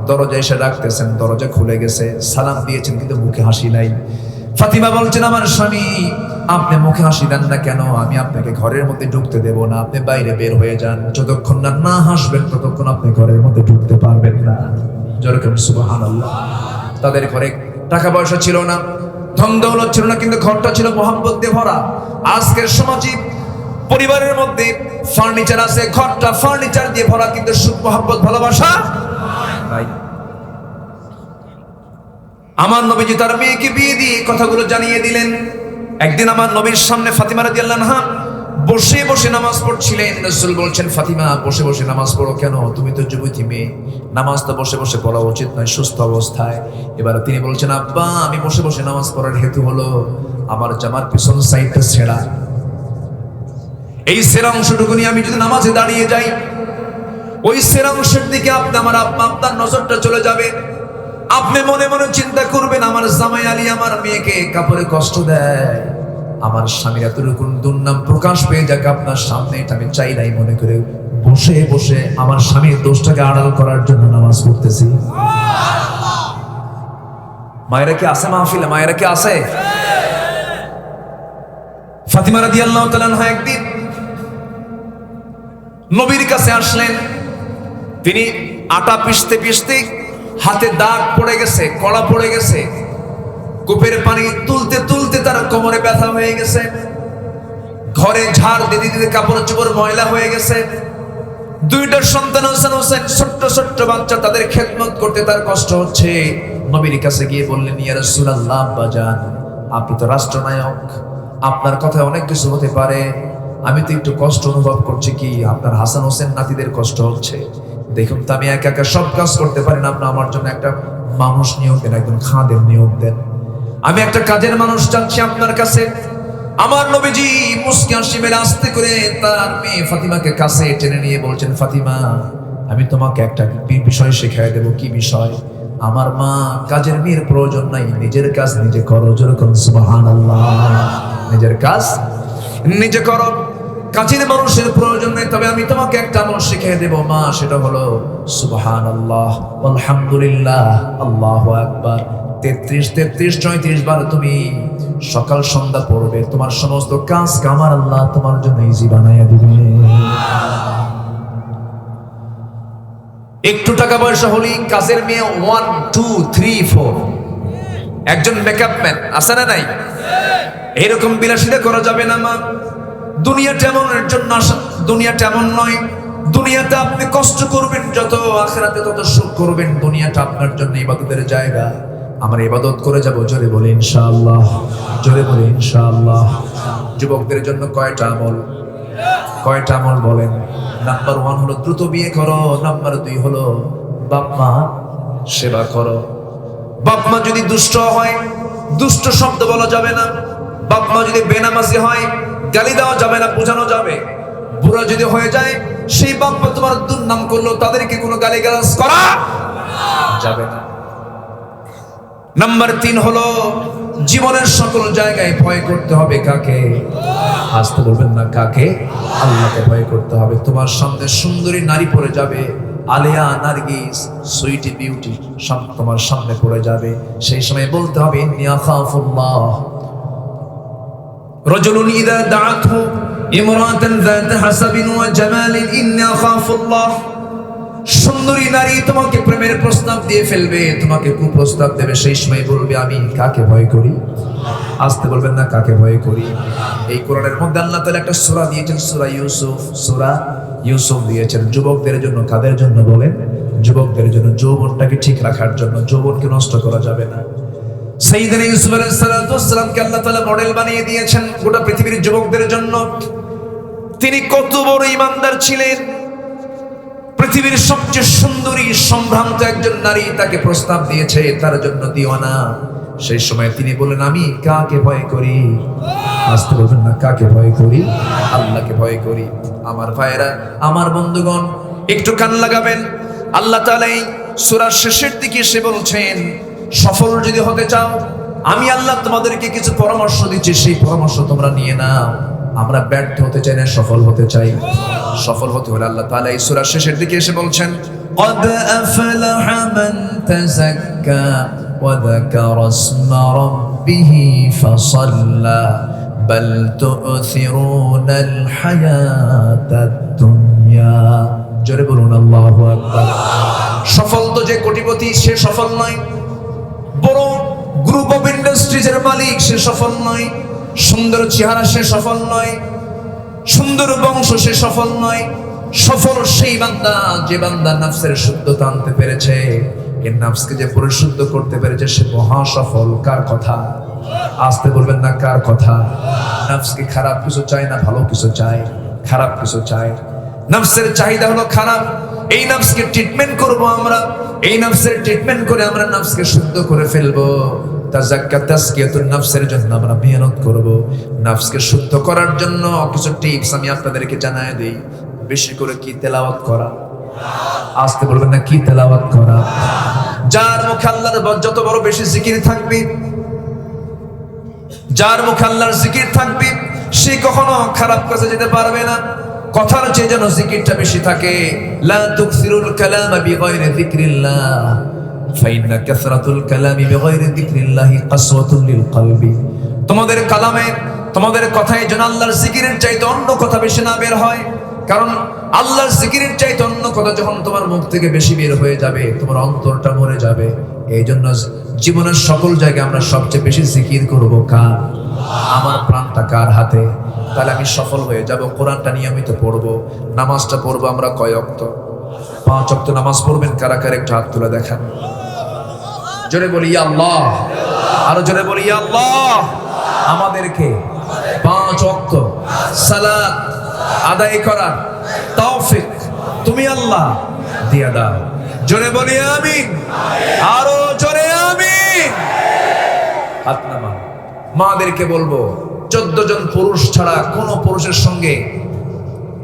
দরজা এসে ডাকতেছেন, দরজা খুলে গেছে, সালাম দিয়েছেন, কিন্তু মুখে হাসি নাই। ফাতিমা বলছেন, আমার স্বামী, আপনি মুখে হাসি দেন না কেন? আমি আপনাকে ঘরের মধ্যে ঢুকতে দেব না, আপনি বাইরে বের হয়ে যান। যতক্ষণ না হাসবেন ততক্ষণ আপনি ঘরের মধ্যে ঢুকতে পারবেন না। যেরকম সুবহানাল্লাহ। তাদের ঘরে টাকা পয়সা ছিল না, ধন দৌলত ছিল না, কিন্তু ঘরটা ছিল মোহাম্মত দিয়ে ভরা। আজকের সমাজে পরিবারের মধ্যে ফার্নিচার আছে, ঘরটা ফার্নিচার দিয়ে ভরা, কিন্তু সুখ মোহাম্মত ভালোবাসা নাই। আমার নবীজি তার মেয়েকে বিয়ে দিয়ে কথাগুলো জানিয়ে দিলেন। একদিন আমার নবীর সামনে ফাতিমা রাদিয়াল্লাহু আনহা বসে বসে নামাজ পড়ছিলেন। রাসূল বলছেন, ফাতিমা বসে বসে নামাজ পড়ো কেন? তুমি তো যুবতী মেয়ে, নামাজ তো বসে বসে পড়া উচিত নয় সুস্থ অবস্থায়। এবার তিনি বলছেন, আব্বা, আমি বসে বসে নামাজ পড়ার হেতু হলো আমার জামার পিছন সাইডটা ছেঁড়া। এই ছেঁড়া অংশটুকু নিয়ে আমি যদি নামাজে দাঁড়িয়ে যাই, ওই ছেঁড়া অংশের দিকে আপনার নজরটা চলে যাবে। আপনি মনে মনে চিন্তা করবেন, আমার জামাই আলী আমার মেয়েকে কাপড়ে কষ্ট দেয়, আমার স্বামীর এতটুকু দুর্নাম প্রকাশ পেয়ে যাক আপনার সামনে, এটা আমি চাই নাই। মনে করে বসে বসে আমার স্বামীর দোষটাকে আড়াল করার জন্য নামাজ পড়তেছি। মায়েরা কি আছে মাহফিলে? মায়েরা কি আছে? ফাতিমা রাদিয়াল্লাহু তাআলা আনহা একদিন নবীর কাছে আসলেন। তিনি আটা পিষতে পিষতে হাতে দাগ পড়ে গেছে, কড়া পড়ে গেছে, কূপের পানি তুলতে তুলতে তার কোমরে ব্যথা হয়ে গেছে, ঘরে ঝাড় দিতে দিতে কাপড় চোপড় ময়লা হয়ে গেছে। দুইটা সন্তান হোসেন, ছোট্ট ছোট্ট বাচ্চা, তাদের খেদমত করতে তার কষ্ট হচ্ছে। নবীর কাছে গিয়ে বললেন, ইয়া রাসূলুল্লাহ, আব্বাজান, আপনি তো রাষ্ট্রনায়ক, আপনার কথায় অনেক কিছু হতে পারে, আমি তো একটু কষ্ট অনুভব করছি। কি আপনার হাসান হোসেন নাতিদের কষ্ট হচ্ছে? দেখুন তো, আমি একা একা সব কাজ করতে পারি না, আপনি আমার জন্য একটা মানুষ নিয়োগ দেন, একজন খাদেম নিয়োগ দেন। আমি একটা কাজের মানুষ চাচ্ছি আপনার কাছে। আমার নবীজি মুস্কি হাসি মেরে আস্তে করে তার মেয়ে ফাতিমাকে কাছে টেনে নিয়ে বলছেন, ফাতিমা, আমি তোমাকে একটা বিষয় শেখাই দেব। কি বিষয়? আমার মা, কাজের মেয়ের প্রয়োজন নাই, নিজের কাজ নিজে করো। যেরকম সুবহানাল্লাহ। নিজের কাজ নিজে করো, কাজের মানুষের প্রয়োজন নেই। তবে আমি তোমাকে একটা আমল শিখিয়ে দেব মা, সেটা হলো সুবহানাল্লাহ, আলহামদুলিল্লাহ, আল্লাহু আকবার। 33 34 বার তুমি সকাল সন্ধ্যা পড়বে, তোমার সমস্ত কাজ কামার আল্লাহ তোমার জন্য ইজি বানাইয়া দিবে। একটু টাকা পয়সা হলেই কাজের মেয়ে 1 2 3 4, একজন মেকআপ ম্যান আছে না নাই? এরকম বিলাসিতা করা যাবে না মা। দুনিয়াটা এমনের জন্য আসা, দুনিয়াটা এমন নয়। দুনিয়াতে আপনি কষ্ট করবেন যত, আখিরাতে তত সুখ করবেন। দুনিয়াটা আপনার জন্য ইবাদতের জায়গা। আমরা ইবাদত করে যাব, জোরে বলে ইনশাআল্লাহ, জোরে বলে ইনশাআল্লাহ। যুবকদের জন্য কয়টা আমল, কয়টা আমল বলেন? নাম্বার 1 হলো দ্রুত বিয়ে করো। নাম্বার 2 হলো বাপ মা সেবা করো। বাপ মা যদি দুষ্ট হয়, দুষ্ট শব্দ বলা যাবে না। বাপ মা যদি বেনামাজি হয়, গালি দেওয়া যাবে না, বোঝানো যাবে। বুড়া যদি হয়ে যায়, সেই বাপ মা তোমার দুর্নাম করলো, তাদেরকে কোনো গালিগালাজ করা যাবে না। নাম্বার 3 হলো জীবনের সকল জায়গায় ভয় করতে হবে কাকে? আসতে বলবেন না, কাকে? আল্লাহকে ভয় করতে হবে। তোমার সামনে সুন্দরী নারী পড়ে যাবে, আলিয়া, নারগিস, সুইটি, বিউটি সব তোমার সামনে পড়ে যাবে। সেই সময় বলতে হবে ইন্নী আখাফুল্লাহ। রাজুলুন ইযা দাআতহু ইমরাতান যাত হাসাবিন ওয়া জামালিন ইন্নী আখাফুল্লাহ। সুন্দরী নারী তোমাকে প্রেমের প্রস্তাব দিয়ে ফেলবে, তোমাকে কুপ্রস্তাব দেবে, সেই সময় বলবে আমি কাকে ভয় করি? আসতে বলবেন না, কাকে ভয় করি? এই কোরআনের মধ্যে আল্লাহ তাআলা একটা সূরা দিয়েছেন, সূরা ইউসুফ। সূরা ইউসুফ দিয়েছেন যুবকদের জন্য। কাদের জন্য বলেন? যুবকদের জন্য। যৌবনটাকে ঠিক রাখার জন্য, যৌবনকে নষ্ট করা যাবে না। সাইয়েদনা ইউসুফ আলাইহিস সালাতু ওয়াস সালামকে আল্লাহ তাআলা মডেল বানিয়ে দিয়েছেন গোটা পৃথিবীর যুবকদের জন্য। তিনি কত বড় ঈমানদার ছিলেন। পৃথিবীর সবচেয়ে সুন্দরী সম্ভ্রান্ত একজন নারী তাকে প্রস্তাব দিয়েছে, তার জন্য দিওয়ানা। সেই সময় তিনি বলেন আমি কাকে ভয় করি? আসতে বলবেন না, কাকে ভয় করি? আল্লাহকে ভয় করি। আমার ভাইয়েরা, আমার বন্ধুগণ, একটু কান লাগাবেন। আল্লাহ তাআলা এই সূরার শেষের দিকে এসে বলছেন, সফল যদি হতে চাও, আমি আল্লাহ তোমাদেরকে কিছু পরামর্শ দিচ্ছি, সেই পরামর্শ তোমরা নিয়ে নাও। আমরা ব্যর্থ হতে চাই না, সফল হতে চাই। সফল হতে হলে আল্লাহ তাআলা এই সূরার শেষের দিকে এসে বলছেন, قد أفلح من تزكى وذكر اسم ربه فصلى بل تؤثرون الحياة الدنيا। জোরে বলুন আল্লাহু আকবার। সফল তো যে কোটিপতি সে সফল নয়, বড় গ্রুপ অফ ইন্ডাস্ট্রিজের মালিক সে সফল নয়, সুন্দর চেহারা সে সফল নয়, সুন্দর বংশ সে সফল নয়। সফল সেই বান্দা যে বান্দা নফসের শুদ্ধতা আনতে পেরেছে, এই নফসকে যে পরিশুদ্ধ করতে পেরেছে, সে মহা সফল। কার কথা? আসতে বলবেন না, কার কথা? নফসকে খারাপ কিছু চায় না, ভালো কিছু চায়। খারাপ কিছু চায়, নফসের চাহিদা হলো খারাপ। এই নফসকে ট্রিটমেন্ট করব আমরা, এই নফসের ট্রিটমেন্ট করে আমরা নফসকে শুদ্ধ করে ফেলবো। তাযাক্কা তাসকিয়াতুন নফসের জন্য আমরা মেহনত করব। নফসকে শুদ্ধ করার জন্য কিছু টিপস আমি আপনাদেরকে জানায় দেই। বেশি করে কি তেলাওয়াত করা? আসতে বলবেন না, কি তেলাওয়াত করা? যার মুখে আল্লাহর যত বড় বেশি জিকির থাকবে, যার মুখে আল্লাহর জিকির থাকবে, সে কখনো খারাপ কাজে যেতে পারবে না। কথার চেয়ে যেন জিকিরটা বেশি থাকে। লা তুকসিরুল কালামা বিগাইরি যিকরিল্লাহ ফাইন্না কাসরাতুল কালামি বিগাইরি যিকরিল্লাহি কাসওয়াতুল লিল কলবি। তোমাদের কালামে, তোমাদের কথায় যেন আল্লাহর জিকিরের চাইতে অন্য কথা বেশি না বের হয়। কারণ আল্লাহর জিকিরের চাইতে অন্য কথা যখন তোমার মুখ থেকে বেশি বের হয়ে যাবে, তোমার অন্তরটা মরে যাবে। এই জন্য জীবনের সকল জায়গায় আমরা সবচেয়ে বেশি জিকির করব কার? আমার প্রাণটা কার হাতে? তাহলে আমি সফল হয়ে যাব। কোরআনটা নিয়মিত পড়বো, নামাজটা পড়বো। আমরা কয় ওয়াক্ত? 5 ওয়াক্ত নামাজ পড়বেন। কারা কারা একটু হাত তুলে দেখান। জোরে বলি ইয়া আল্লাহ, আরো জোরে বলি ইয়া আল্লাহ। আমাদেরকে 5 ওয়াক্ত সালাত আদায় করার তৌফিক তুমি আল্লাহ দিয়ে দাও। জোরে বলি আমিন, আরো জোরে আমিন। হাত নামান। মাদেরকে বলবো 14 জন পুরুষ ছাড়া কোন পুরুষের সঙ্গে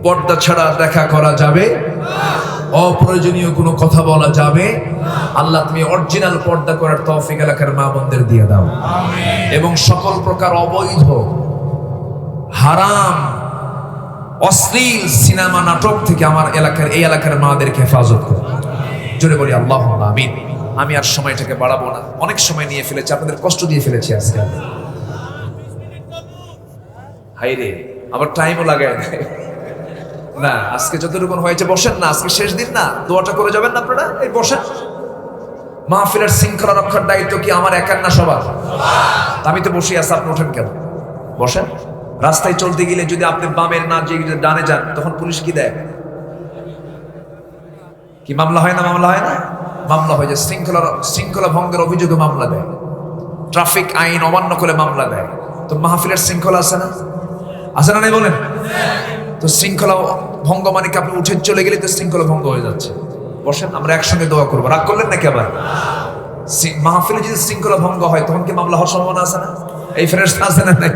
পর্দা ছাড়া দেখা করা যাবে, অপ্রয়োজনীয় কোনো কথা বলা যাবে। আল্লাহ তুমি অরিজিনাল পর্দা করার তৌফিক এলাকার মা বোনদের দিয়ে দাও, এবং সকল প্রকার অবৈধ হারাম অশ্লীল সিনেমা নাটক থেকে আমার এলাকার, এই এলাকার মাদেরকে হেফাজত করো। জোরে বলি আল্লাহুম্মা আমিন। আমি আর সময়টাকে বাড়াবো না, অনেক সময় নিয়ে ফেলেছি, আপনাদের কষ্ট দিয়ে ফেলেছি আজকে। হাইরে আবার টাইমও লাগায় দেয়। না, আজকে যতটুকু হয়েছে বসেন না, আজকে শেষ দিন না, দোয়াটা করে যাবেন না আপনারা, এই বসেন। মাহফিলের শৃঙ্খলা রক্ষার দায়িত্ব কি আমার একার না সবার? আমি তো বসে আছি, আপনি ওঠেন কেন? বসেন। রাস্তায় চলতে গেলে যদি আপনি বামের না যে ডানে যান, তখন পুলিশ কি দেয়? কি মামলা হয় না? মামলা হয় না? মামলা হয়ে যায়। শৃঙ্খলা ভঙ্গের অভিযোগে মামলা দেয়, ট্রাফিক আইন অমান্য করে মামলা দেয়। তো মাহফিলের শৃঙ্খলা আছে না? আছে না? নাই বলেন। তো শৃঙ্খলা ভঙ্গ মানে কি আপনি উঠে চলে গেলে তো শৃঙ্খলা ভঙ্গ হয়ে যাচ্ছে। বসেন, আমরা একসঙ্গে দোয়া করবো। রাগ করলেন নাকি? আবার মাহফিলে যদি শৃঙ্খলা ভঙ্গ হয় তখন কি মামলা হওয়ার সম্ভাবনা আছে না? এই ফেরেশতা আছে না? নাই?